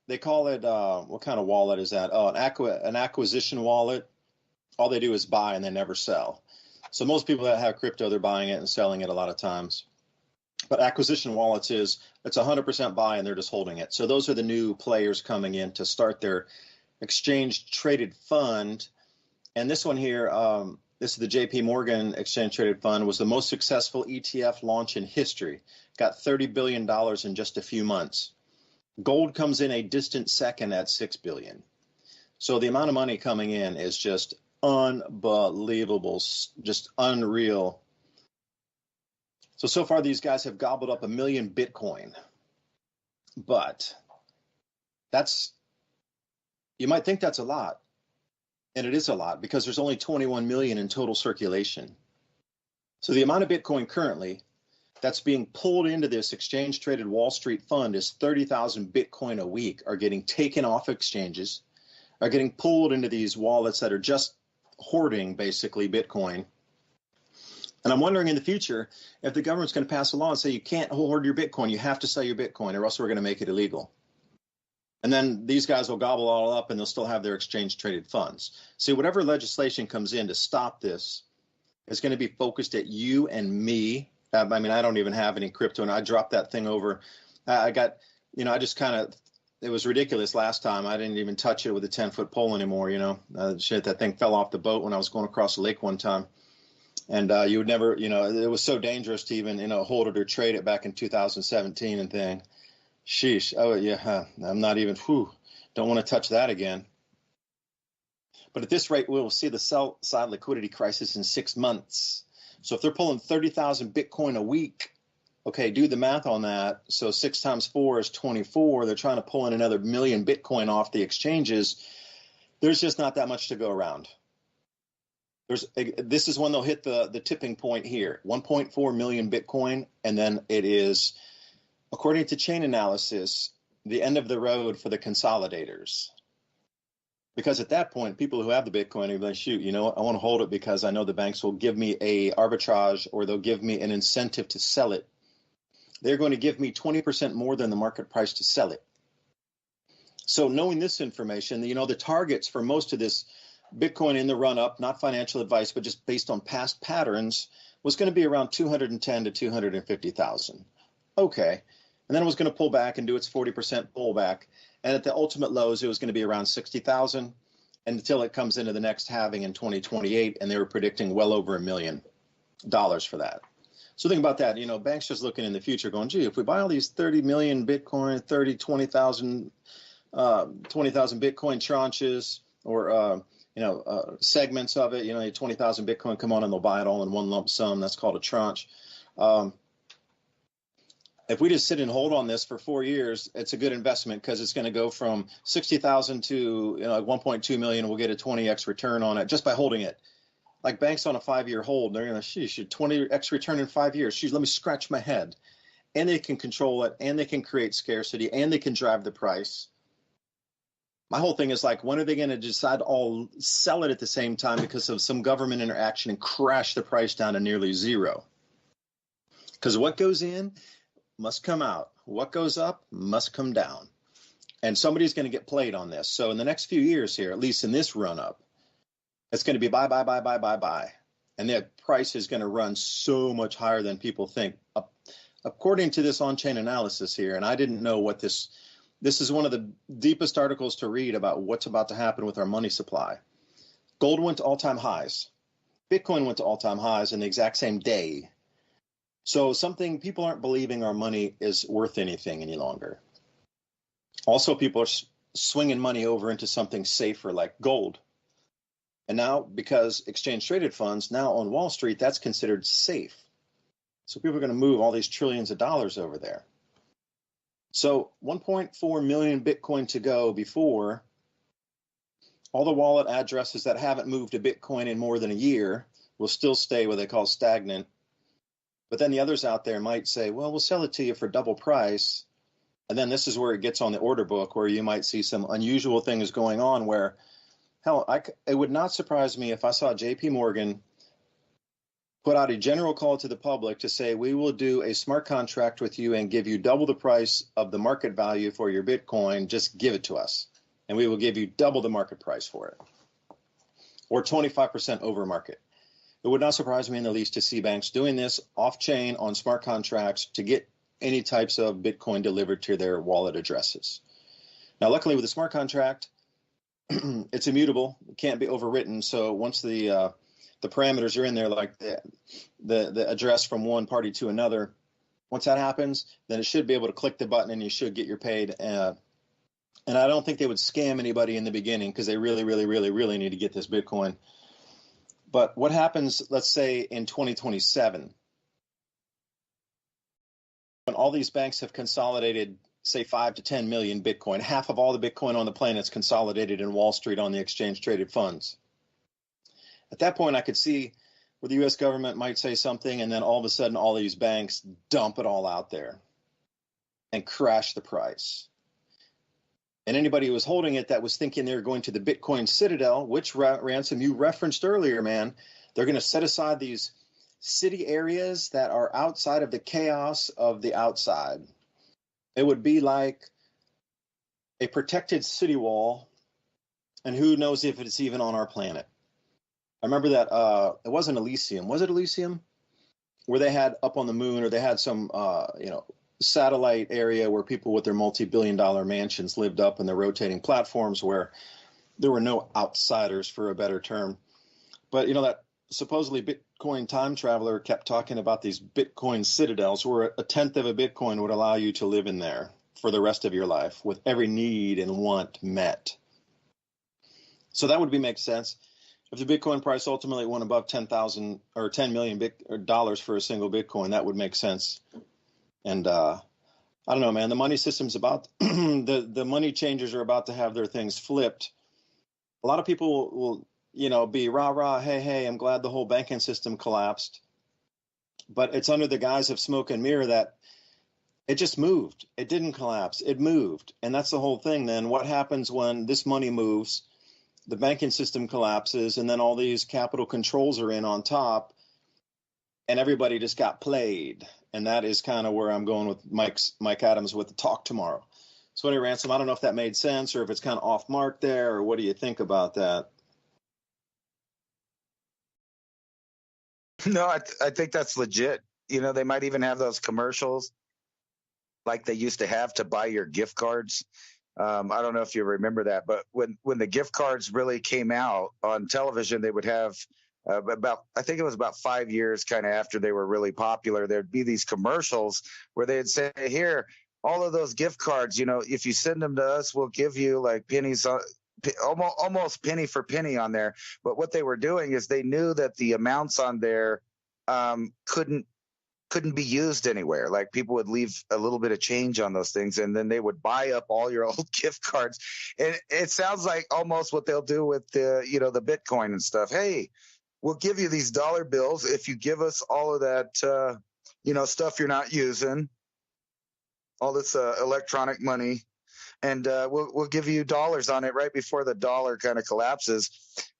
they call it what kind of wallet is that? Oh, an acquisition wallet. All they do is buy and they never sell. So most people that have crypto, they're buying it and selling it a lot of times. But acquisition wallets it's 100% buy and they're just holding it. So those are the new players coming in to start their exchange traded fund. And this one here, this is the JP Morgan exchange traded fund, was the most successful ETF launch in history. Got $30 billion in just a few months. Gold comes in a distant second at $6 billion. So the amount of money coming in is just unbelievable, just unreal. So far, these guys have gobbled up 1 million Bitcoin. But you might think that's a lot. And it is a lot because there's only 21 million in total circulation. So the amount of Bitcoin currently that's being pulled into this exchange traded Wall Street fund is 30,000 Bitcoin a week are getting taken off exchanges, are getting pulled into these wallets that are just hoarding basically Bitcoin. And I'm wondering in the future if the government's going to pass a law and say you can't hoard your Bitcoin, you have to sell your Bitcoin or else we're going to make it illegal. And then these guys will gobble all up and they'll still have their exchange traded funds. See, whatever legislation comes in to stop this is going to be focused at you and me. I mean, I don't even have any crypto and I dropped that thing over. I got, I just kind of, it was ridiculous last time. I didn't even touch it with a 10-foot pole anymore, that thing fell off the boat when I was going across the lake one time. And you would never, it was so dangerous to even, hold it or trade it back in 2017 and thing. Sheesh. Oh, yeah. I'm not even, don't want to touch that again. But at this rate, we'll see the sell side liquidity crisis in 6 months. So if they're pulling 30,000 Bitcoin a week, okay, do the math on that. So 6 times 4 is 24. They're trying to pull in another 1 million Bitcoin off the exchanges. There's just not that much to go around. This is when they'll hit the tipping point here, 1.4 million Bitcoin, and then it is, according to chain analysis, the end of the road for the consolidators. Because at that point, people who have the Bitcoin are like, shoot, I want to hold it because I know the banks will give me a arbitrage or they'll give me an incentive to sell it. They're going to give me 20% more than the market price to sell it. So knowing this information, the targets for most of this Bitcoin in the run-up, not financial advice, but just based on past patterns, was going to be around 210 to 250,000. Okay. And then it was going to pull back and do its 40% pullback. And at the ultimate lows, it was going to be around 60,000 until it comes into the next halving in 2028. And they were predicting well over $1 million for that. So think about that. Banks just looking in the future going, gee, if we buy all these 30 million Bitcoin, 20,000 Bitcoin tranches or, segments of it, 20,000 Bitcoin come on and they'll buy it all in one lump sum. That's called a tranche. If we just sit and hold on this for 4 years, it's a good investment because it's going to go from 60,000 to 1.2 million. We'll get a 20x return on it just by holding it. Like banks on a 5-year hold, they're going to, 20x return in 5 years. Let me scratch my head. And they can control it, and they can create scarcity, and they can drive the price. My whole thing is like, when are they going to decide all sell it at the same time because of some government interaction and crash the price down to nearly zero? Because what goes in, must come out. What goes up must come down. And somebody's going to get played on this. So in the next few years here, at least in this run up, it's going to be buy, buy, buy, buy, buy, buy. And the price is going to run so much higher than people think. According to this on-chain analysis here, and I didn't know what this is one of the deepest articles to read about what's about to happen with our money supply. Gold went to all-time highs. Bitcoin went to all-time highs in the exact same day. So something people aren't believing our money is worth anything any longer. Also, people are swinging money over into something safer like gold. And now, because exchange traded funds now on Wall Street, that's considered safe. So people are going to move all these trillions of dollars over there. So 1.4 million Bitcoin to go before all the wallet addresses that haven't moved to Bitcoin in more than a year will still stay what they call stagnant. But then the others out there might say, well, we'll sell it to you for double price. And then this is where it gets on the order book, where you might see some unusual things going on where, hell, it would not surprise me if I saw JP Morgan put out a general call to the public to say, we will do a smart contract with you and give you double the price of the market value for your Bitcoin. Just give it to us. And we will give you double the market price for it, or 25% over market. It would not surprise me in the least to see banks doing this off-chain on smart contracts to get any types of Bitcoin delivered to their wallet addresses. Now, luckily with the smart contract, it's immutable. It can't be overwritten. So once the parameters are in there, like the address from one party to another, once that happens, then it should be able to click the button and you should get your paid. And I don't think they would scam anybody in the beginning because they really, really, really, really need to get this Bitcoin. But what happens, let's say, in 2027, when all these banks have consolidated, say, 5 to 10 million Bitcoin, half of all the Bitcoin on the planet is consolidated in Wall Street on the exchange-traded funds. At that point, I could see where the U.S. government might say something, and then all of a sudden, all these banks dump it all out there and crash the price. And anybody who was holding it that was thinking they were going to the Bitcoin Citadel, which Ransom you referenced earlier, man, they're going to set aside these city areas that are outside of the chaos of the outside. It would be like a protected city wall, and who knows if it's even on our planet. I remember that it wasn't Elysium. Was it Elysium? Where they had up on the moon, or they had some, satellite area where people with their multi-billion-dollar mansions lived up in the rotating platforms where there were no outsiders, for a better term. But, that supposedly Bitcoin time traveler kept talking about these Bitcoin citadels where a tenth of a Bitcoin would allow you to live in there for the rest of your life with every need and want met. So that would make sense. If the Bitcoin price ultimately went above 10,000 or $10 million dollars for a single Bitcoin, that would make sense. And I don't know, man, the money system's about, the money changers are about to have their things flipped. A lot of people will, be rah, rah, hey, hey, I'm glad the whole banking system collapsed. But it's under the guise of smoke and mirror that it just moved. It didn't collapse. It moved. And that's the whole thing then. What happens when this money moves, the banking system collapses, and then all these capital controls are in on top, and everybody just got played. And that is kind of where I'm going with Mike Adams with the talk tomorrow. So anyway, Ransom, I don't know if that made sense or if it's kind of off mark there, or what do you think about that? No, I think that's legit. They might even have those commercials like they used to have to buy your gift cards. I don't know if you remember that, but when the gift cards really came out on television, they would have I think it was about 5 years kind of after they were really popular, there'd be these commercials where they'd say, here, all of those gift cards, if you send them to us, we'll give you like pennies, almost penny for penny on there. But what they were doing is they knew that the amounts on there couldn't be used anywhere. Like people would leave a little bit of change on those things, and then they would buy up all your old gift cards. And it sounds like almost what they'll do with the Bitcoin and stuff. Hey, we'll give you these dollar bills if you give us all of that, stuff you're not using, all this electronic money, and we'll give you dollars on it right before the dollar kind of collapses.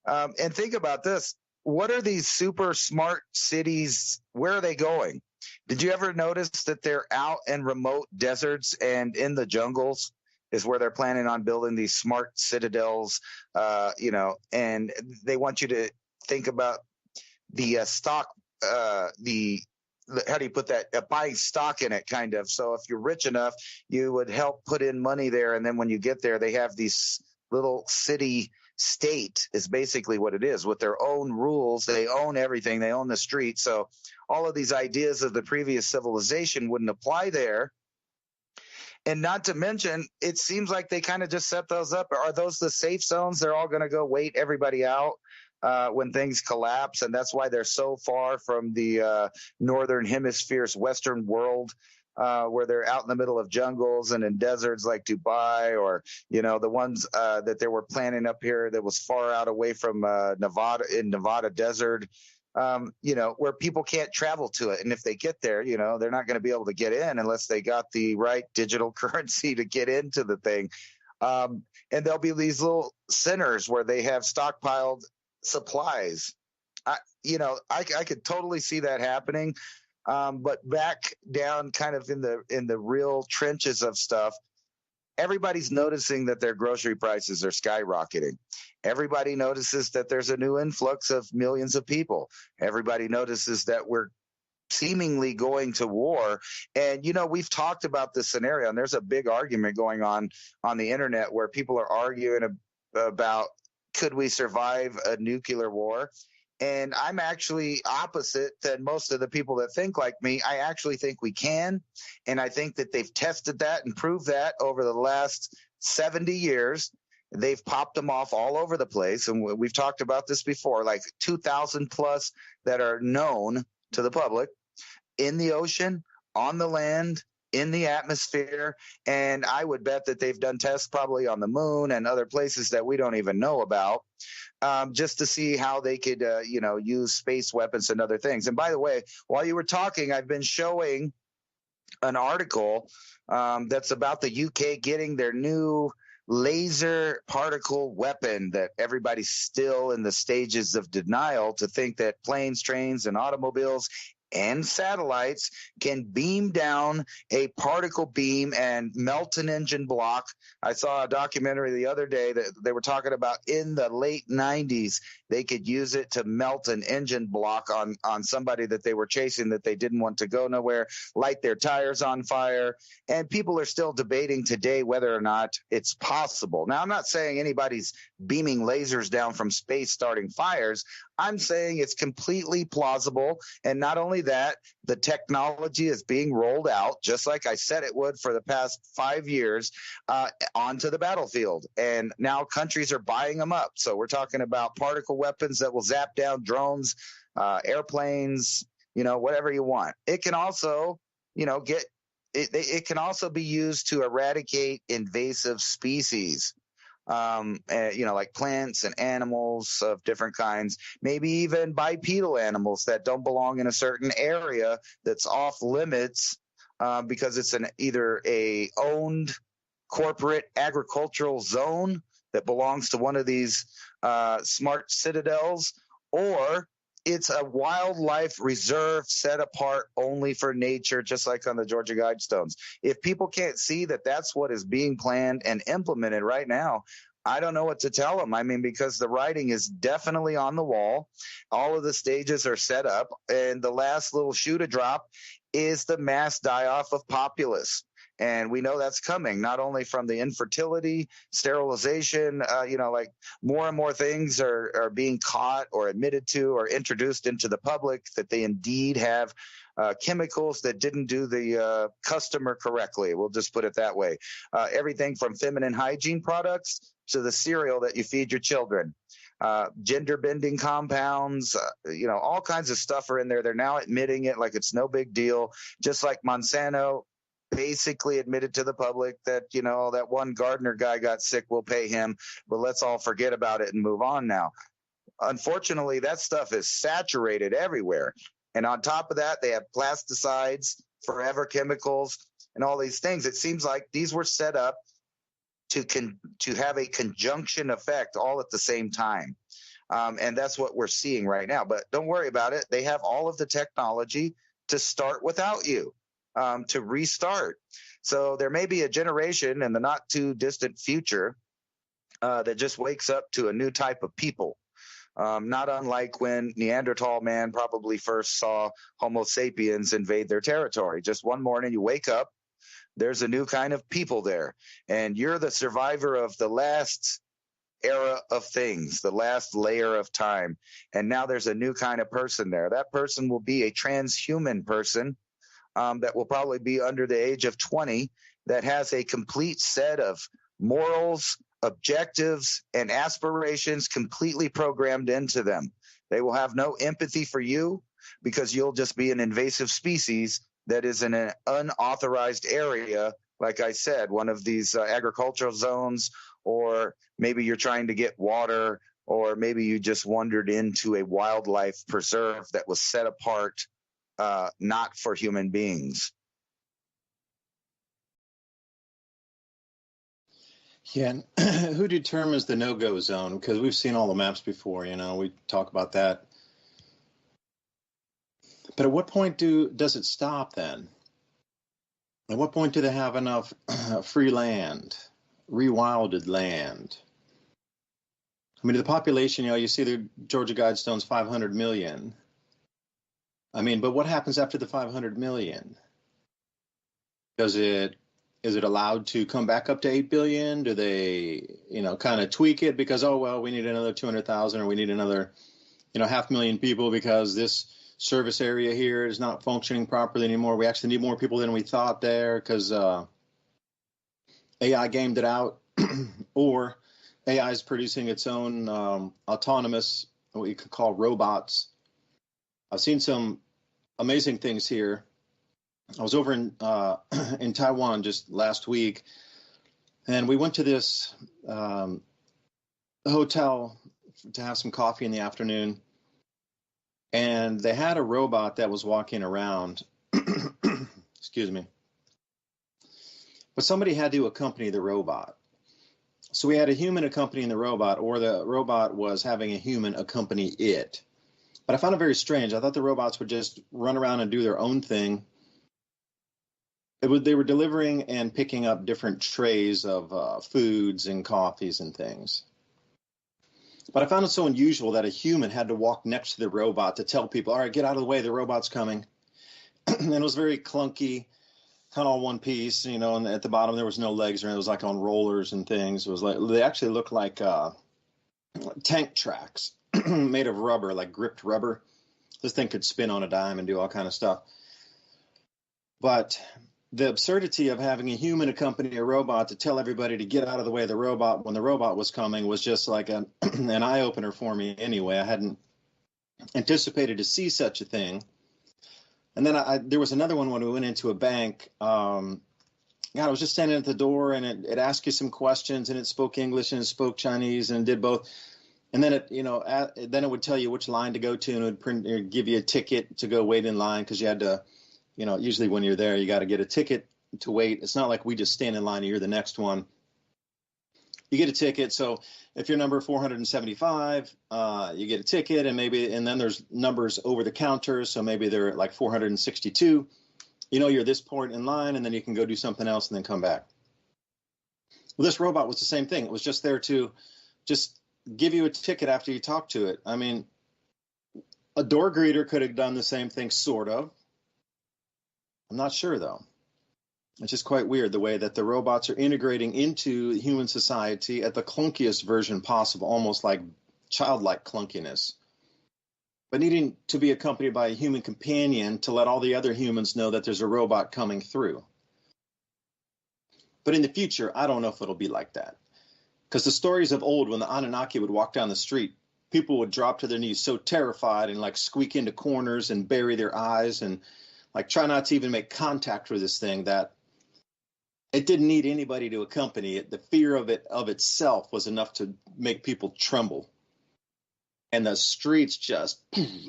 And think about this. What are these super smart cities? Where are they going? Did you ever notice that they're out in remote deserts and in the jungles is where they're planning on building these smart citadels, and they want you to think about the stock, the how do you put that? Buying stock in it, kind of. So if you're rich enough, you would help put in money there, and then when you get there, they have these little city state is basically what it is, with their own rules. They own everything. They own the street. So all of these ideas of the previous civilization wouldn't apply there. And not to mention, it seems like they kind of just set those up. Are those the safe zones? They're all going to go wait everybody out when things collapse, and that's why they're so far from the northern hemisphere's Western world, where they're out in the middle of jungles and in deserts like Dubai, or the ones that they were planning up here that was far out away from Nevada desert, where people can't travel to it. And if they get there, they're not going to be able to get in unless they got the right digital currency to get into the thing. And there'll be these little centers where they have stockpiled supplies. I could totally see that happening. But back down kind of in the real trenches of stuff, everybody's noticing that their grocery prices are skyrocketing. Everybody notices that there's a new influx of millions of people. Everybody notices that we're seemingly going to war. And, we've talked about this scenario, and there's a big argument going on the internet where people are arguing about, could we survive a nuclear war? And I'm actually opposite than most of the people that think like me. I actually think we can. And I think that they've tested that and proved that over the last 70 years. They've popped them off all over the place. And we've talked about this before, like 2,000 plus that are known to the public in the ocean, on the land, in the atmosphere. And I would bet that they've done tests probably on the moon and other places that we don't even know about, just to see how they could, use space weapons and other things. And by the way, while you were talking, I've been showing an article that's about the UK getting their new laser particle weapon that everybody's still in the stages of denial to think that planes, trains, and automobiles and satellites can beam down a particle beam and melt an engine block. I saw a documentary the other day that they were talking about in the late 90s, they could use it to melt an engine block on somebody that they were chasing that they didn't want to go nowhere, light their tires on fire. And people are still debating today whether or not it's possible. Now, I'm not saying anybody's beaming lasers down from space starting fires. I'm saying it's completely plausible. And not only that, the technology is being rolled out, just like I said it would for the past 5 years, onto the battlefield. And now countries are buying them up. So we're talking about particle weapons that will zap down drones, airplanes, whatever you want. It can also, it can also be used to eradicate invasive species. Like plants and animals of different kinds, maybe even bipedal animals that don't belong in a certain area that's off limits because it's either a owned corporate agricultural zone that belongs to one of these smart citadels, or it's a wildlife reserve set apart only for nature, just like on the Georgia Guidestones. If people can't see that that's what is being planned and implemented right now, I don't know what to tell them. I mean, because the writing is definitely on the wall. All of the stages are set up, and the last little shoe to drop is the mass die-off of populace. And we know that's coming, not only from the infertility, sterilization, like more and more things are being caught or admitted to or introduced into the public that they indeed have chemicals that didn't do the customer correctly. We'll just put it that way. Everything from feminine hygiene products to the cereal that you feed your children. Gender bending compounds, all kinds of stuff are in there. They're now admitting it like it's no big deal, just like Monsanto basically admitted to the public that, that one gardener guy got sick, we'll pay him, but let's all forget about it and move on now. Unfortunately, that stuff is saturated everywhere. And on top of that, they have plasticides, forever chemicals, and all these things. It seems like these were set up to have a conjunction effect all at the same time. And that's what we're seeing right now. But don't worry about it. They have all of the technology to start without you, to restart. So there may be a generation in the not too distant future that just wakes up to a new type of people. Not unlike when Neanderthal man probably first saw Homo sapiens invade their territory. Just one morning you wake up, there's a new kind of people there, and you're the survivor of the last era of things, the last layer of time. And now there's a new kind of person there. That person will be a transhuman person that will probably be under the age of 20, that has a complete set of morals, objectives, and aspirations completely programmed into them. They will have no empathy for you because you'll just be an invasive species that is in an unauthorized area. Like I said, one of these agricultural zones, or maybe you're trying to get water, or maybe you just wandered into a wildlife preserve that was set apart not for human beings. Yeah, and who determines the no-go zone? Because we've seen all the maps before, we talk about that. But at what point does it stop then? At what point do they have enough free land, rewilded land? I mean, the population, you see the Georgia Guidestone's 500 million. I mean, but what happens after the 500 million? Is it allowed to come back up to 8 billion? Do they, kind of tweak it because, we need another 200,000, or we need another, 500,000 people because this service area here is not functioning properly anymore. We actually need more people than we thought there because AI gamed it out, or AI is producing its own autonomous, what you could call robots. I've seen some amazing things here. I was over in Taiwan just last week, and we went to this hotel to have some coffee in the afternoon, and they had a robot that was walking around. Excuse me. But somebody had to accompany the robot. So we had a human accompanying the robot, or the robot was having a human accompany it. But I found it very strange. I thought the robots would just run around and do their own thing. They were delivering and picking up different trays of foods and coffees and things. But I found it so unusual that a human had to walk next to the robot to tell people, all right, get out of the way, the robot's coming. And it was very clunky, kind of all one piece, and at the bottom there was no legs, or it was like on rollers and things. It was like, they actually looked like tank tracks made of rubber, like gripped rubber. This thing could spin on a dime and do all kind of stuff. But the absurdity of having a human accompany a robot to tell everybody to get out of the way of the robot when the robot was coming was just like an eye-opener for me anyway. I hadn't anticipated to see such a thing. And then there was another one when we went into a bank. I was just standing at the door, and it asked you some questions, and it spoke English and it spoke Chinese, and it did both. And then then it would tell you which line to go to, and it would print or give you a ticket to go wait in line, because you had to, usually when you're there, you got to get a ticket to wait. It's not like we just stand in line and you're the next one. You get a ticket. So if you're number 475, you get a ticket, and then there's numbers over the counter. So maybe they're like 462. You're this point in line, and then you can go do something else and then come back. Well, this robot was the same thing. It was just there to just give you a ticket after you talk to it. I mean, a door greeter could have done the same thing, sort of. I'm not sure, though. It's just quite weird the way that the robots are integrating into human society at the clunkiest version possible, almost like childlike clunkiness, but needing to be accompanied by a human companion to let all the other humans know that there's a robot coming through. But in the future, I don't know if it'll be like that. Because the stories of old, when the Anunnaki would walk down the street, people would drop to their knees so terrified and like squeak into corners and bury their eyes and like try not to even make contact with this thing, that it didn't need anybody to accompany it. The fear of it of itself was enough to make people tremble. And the streets just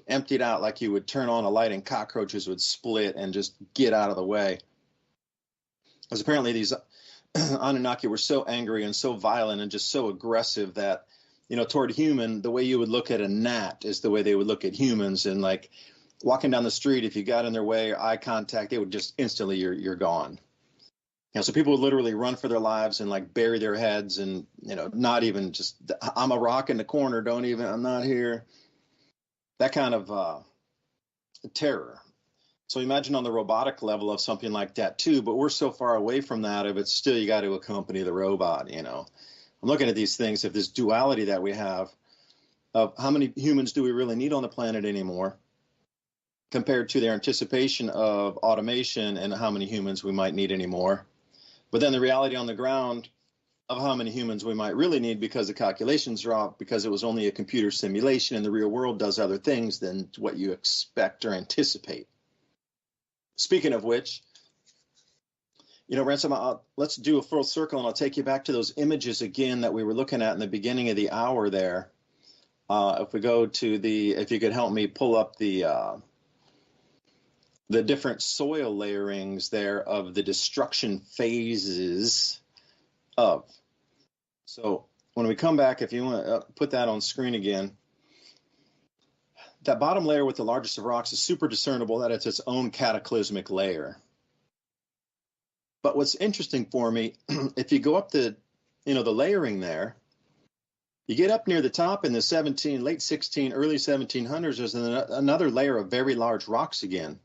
emptied out like you would turn on a light and cockroaches would split and just get out of the way. Because apparently these Anunnaki were so angry and so violent and just so aggressive that, toward human, the way you would look at a gnat is the way they would look at humans. And like, walking down the street, if you got in their way or eye contact, they would just instantly, you're gone. So people would literally run for their lives and like bury their heads and, not even just, I'm a rock in the corner. I'm not here. That kind of terror. So imagine on the robotic level of something like that too, but we're so far away from that, if it's still, you got to accompany the robot, I'm looking at these things, if this duality that we have of how many humans do we really need on the planet anymore compared to their anticipation of automation and how many humans we might need anymore. But then the reality on the ground of how many humans we might really need because the calculations are off, because it was only a computer simulation and the real world does other things than what you expect or anticipate. Speaking of which, Ransom, let's do a full circle and I'll take you back to those images again that we were looking at in the beginning of the hour there. If we go to if you could help me pull up the different soil layerings there of the destruction phases of. So when we come back, if you want to put that on screen again, that bottom layer with the largest of rocks is super discernible that it's its own cataclysmic layer. But what's interesting for me, if you go up the layering there, you get up near the top in the late 16, early 1700s, there's another layer of very large rocks again.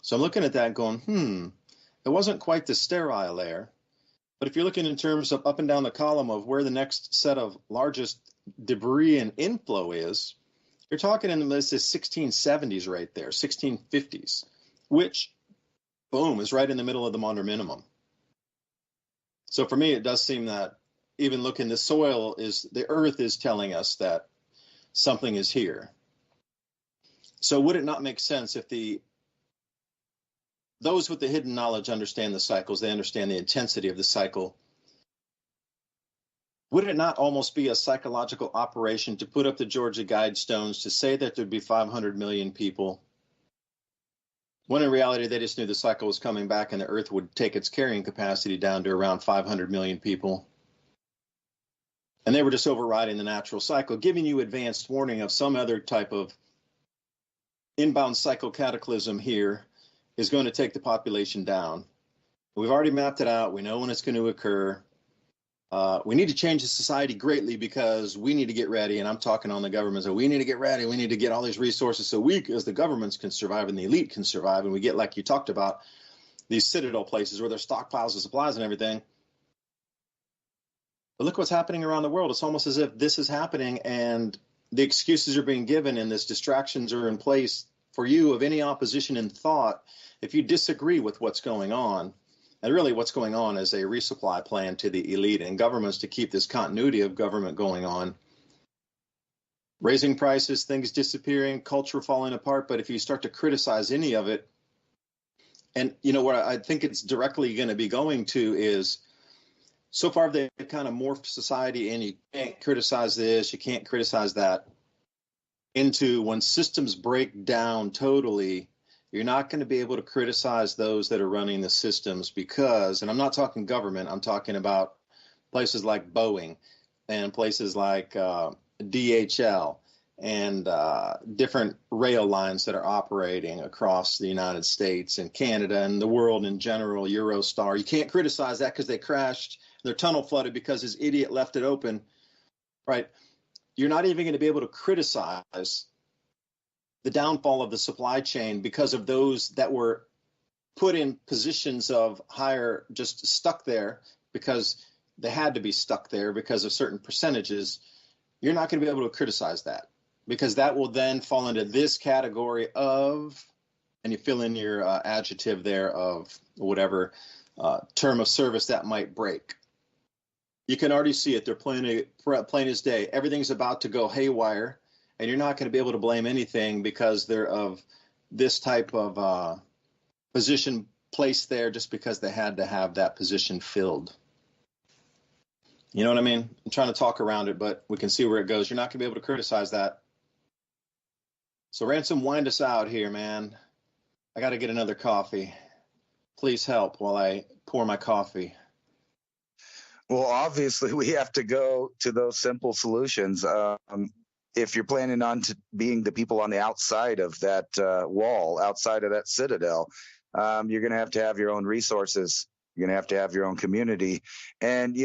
So I'm looking at that going, it wasn't quite the sterile layer. But if you're looking in terms of up and down the column of where the next set of largest debris and inflow is, you're talking in the 1670s right there, 1650s, which, boom, is right in the middle of the Maunder minimum. So for me, it does seem that even looking, the earth is telling us that something is here. So would it not make sense if those with the hidden knowledge understand the cycles, they understand the intensity of the cycle, would it not almost be a psychological operation to put up the Georgia Guidestones to say that there'd be 500 million people, when in reality they just knew the cycle was coming back and the earth would take its carrying capacity down to around 500 million people? And they were just overriding the natural cycle, giving you advanced warning of some other type of inbound cycle cataclysm here is going to take the population down. We've already mapped it out. We know when it's going to occur. We need to change the society greatly because we need to get ready. And I'm talking on the government. So we need to get ready. We need to get all these resources so we, as the governments, can survive and the elite can survive. And we get, like you talked about, these citadel places where there's stockpiles of supplies and everything. But look what's happening around the world. It's almost as if this is happening and the excuses are being given and this distractions are in place for you of any opposition in thought. If you disagree with what's going on, and really what's going on is a resupply plan to the elite and governments to keep this continuity of government going on. Raising prices, things disappearing, culture falling apart. But if you start to criticize any of it, and what I think it's directly going to be going to is, so far they've kind of morphed society and you can't criticize this, you can't criticize that, into when systems break down totally, you're not going to be able to criticize those that are running the systems because, and I'm not talking government, I'm talking about places like Boeing and places like DHL and different rail lines that are operating across the United States and Canada and the world in general, Eurostar. You can't criticize that because they crashed, their tunnel flooded because this idiot left it open, right? You're not even going to be able to criticize the downfall of the supply chain because of those that were put in positions of higher, just stuck there because they had to be stuck there because of certain percentages. You're not going to be able to criticize that because that will then fall into this category of, and you fill in your adjective there of whatever term of service that might break. You can already see it. They're plain as day. Everything's about to go haywire. And you're not going to be able to blame anything because they're of this type of position placed there just because they had to have that position filled. You know what I mean? I'm trying to talk around it, but we can see where it goes. You're not going to be able to criticize that. So Ransom, wind us out here, man. I got to get another coffee. Please help while I pour my coffee. Well, obviously, we have to go to those simple solutions. if you're planning on being the people on the outside of that wall, outside of that citadel, you're going to have your own resources. You're going to have your own community. And,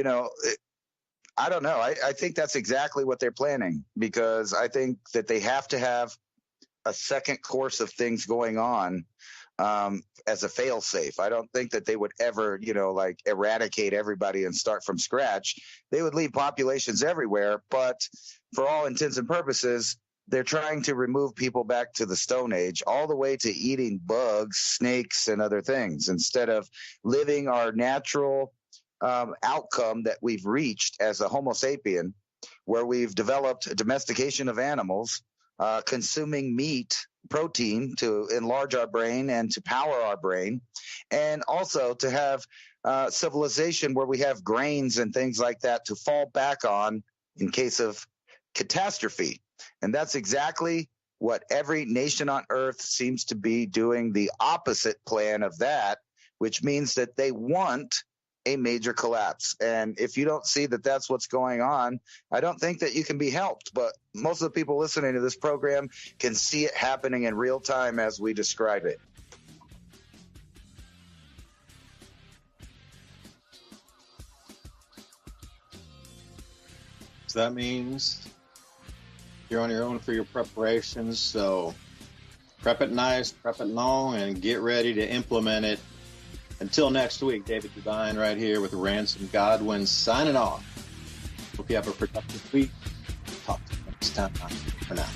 I don't know. I think that's exactly what they're planning, because I think that they have to have a second course of things going on as a fail-safe. I don't think that they would ever, eradicate everybody and start from scratch. They would leave populations everywhere, but for all intents and purposes, they're trying to remove people back to the Stone Age, all the way to eating bugs, snakes, and other things, instead of living our natural outcome that we've reached as a Homo sapien, where we've developed a domestication of animals, consuming meat, protein to enlarge our brain and to power our brain, and also to have civilization where we have grains and things like that to fall back on in case of catastrophe. And that's exactly what every nation on earth seems to be doing, the opposite plan of that, which means that they want a major collapse. And if you don't see that that's what's going on, I don't think that you can be helped. But most of the people listening to this program can see it happening in real time as we describe it. So that means you're on your own for your preparations. So prep it nice, prep it long, and get ready to implement it. Until next week, David DuByne right here with Ransom Godwin signing off. Hope you have a productive week. Talk to you next time. For now.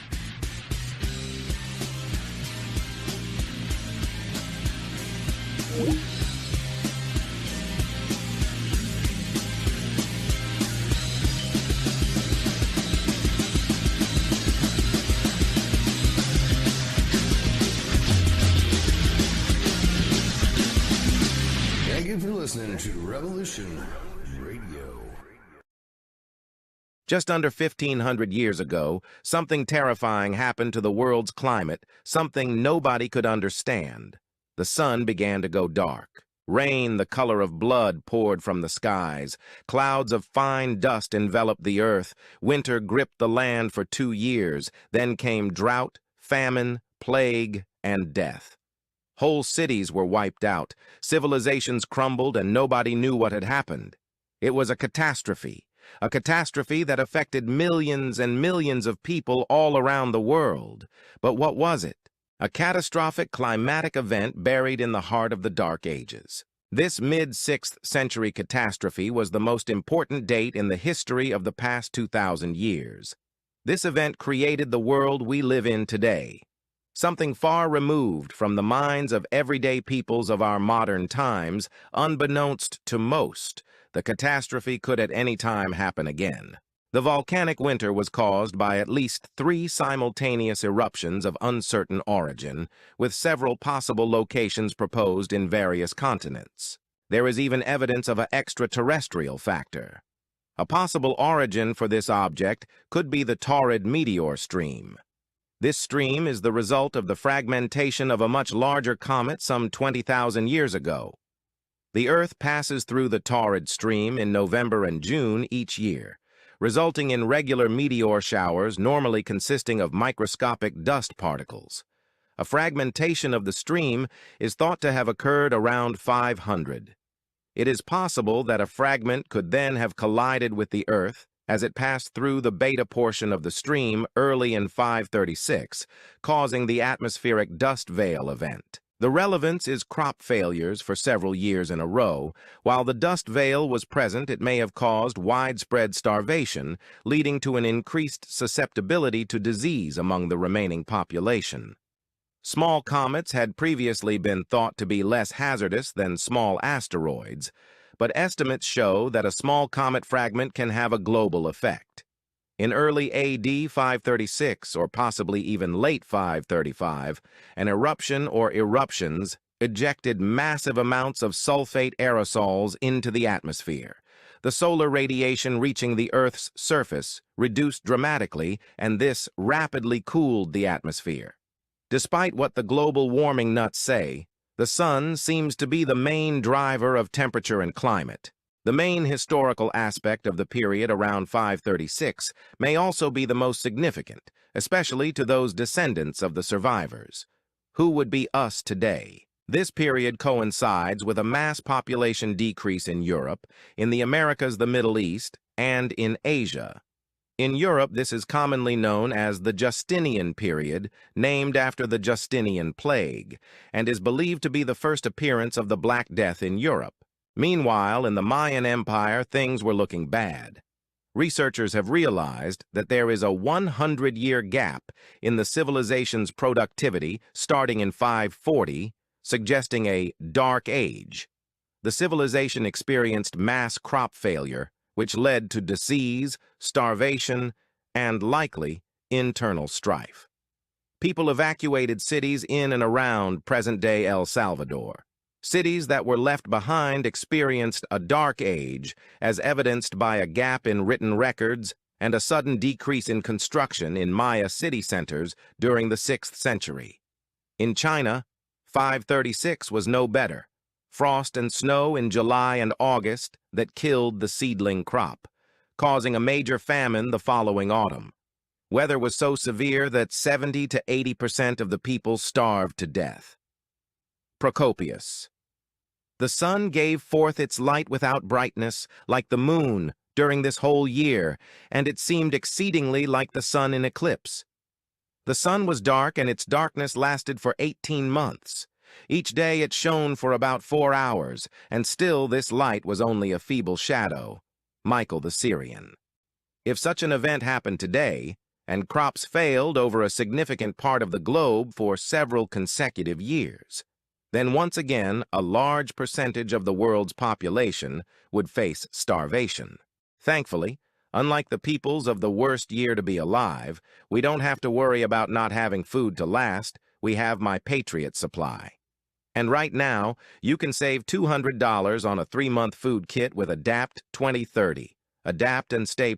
Thank you for listening to Revolution Radio. Just under 1,500 years ago, something terrifying happened to the world's climate, something nobody could understand. The sun began to go dark. Rain the color of blood poured from the skies. Clouds of fine dust enveloped the earth. Winter gripped the land for 2 years. Then came drought, famine, plague, and death. Whole cities were wiped out. Civilizations crumbled, and nobody knew what had happened. It was a catastrophe that affected millions and millions of people all around the world. But what was it? A catastrophic climatic event buried in the heart of the Dark Ages. This mid-6th century catastrophe was the most important date in the history of the past 2,000 years. This event created the world we live in today. Something far removed from the minds of everyday peoples of our modern times, unbeknownst to most, the catastrophe could at any time happen again. The volcanic winter was caused by at least 3 simultaneous eruptions of uncertain origin, with several possible locations proposed in various continents. There is even evidence of an extraterrestrial factor. A possible origin for this object could be the Taurid meteor stream. This stream is the result of the fragmentation of a much larger comet some 20,000 years ago. The Earth passes through the Taurid stream in November and June each year, resulting in regular meteor showers normally consisting of microscopic dust particles. A fragmentation of the stream is thought to have occurred around 500. It is possible that a fragment could then have collided with the Earth as it passed through the beta portion of the stream early in 536, causing the atmospheric dust veil event. The relevance is crop failures for several years in a row. While the dust veil was present, it may have caused widespread starvation, leading to an increased susceptibility to disease among the remaining population. Small comets had previously been thought to be less hazardous than small asteroids, but estimates show that a small comet fragment can have a global effect. In early AD 536, or possibly even late 535, an eruption or eruptions ejected massive amounts of sulfate aerosols into the atmosphere. The solar radiation reaching the Earth's surface reduced dramatically, and this rapidly cooled the atmosphere. Despite what the global warming nuts say, the sun seems to be the main driver of temperature and climate. The main historical aspect of the period around 536 may also be the most significant, especially to those descendants of the survivors. Who would be us today? This period coincides with a mass population decrease in Europe, in the Americas, the Middle East, and in Asia. In Europe, this is commonly known as the Justinian period, named after the Justinian plague, and is believed to be the first appearance of the Black Death in Europe. Meanwhile, in the Mayan Empire, things were looking bad. Researchers have realized that there is a 100-year gap in the civilization's productivity starting in 540, suggesting a dark age. The civilization experienced mass crop failure, which led to disease, starvation, and likely internal strife. People evacuated cities in and around present-day El Salvador. Cities that were left behind experienced a dark age, as evidenced by a gap in written records and a sudden decrease in construction in Maya city centers during the 6th century. In China, 536 was no better. Frost and snow in July and August that killed the seedling crop, causing a major famine the following autumn. Weather was so severe that 70 to 80% of the people starved to death. Procopius. The sun gave forth its light without brightness, like the moon, during this whole year, and it seemed exceedingly like the sun in eclipse. The sun was dark, and its darkness lasted for 18 months. Each day it shone for about 4 hours, and still this light was only a feeble shadow. Michael the Syrian. If such an event happened today, and crops failed over a significant part of the globe for several consecutive years, then once again a large percentage of the world's population would face starvation. Thankfully, unlike the peoples of the worst year to be alive, we don't have to worry about not having food to last. We have my Patriot supply. And right now, you can save $200 on a 3-month food kit with Adapt 2030. Adapt and stay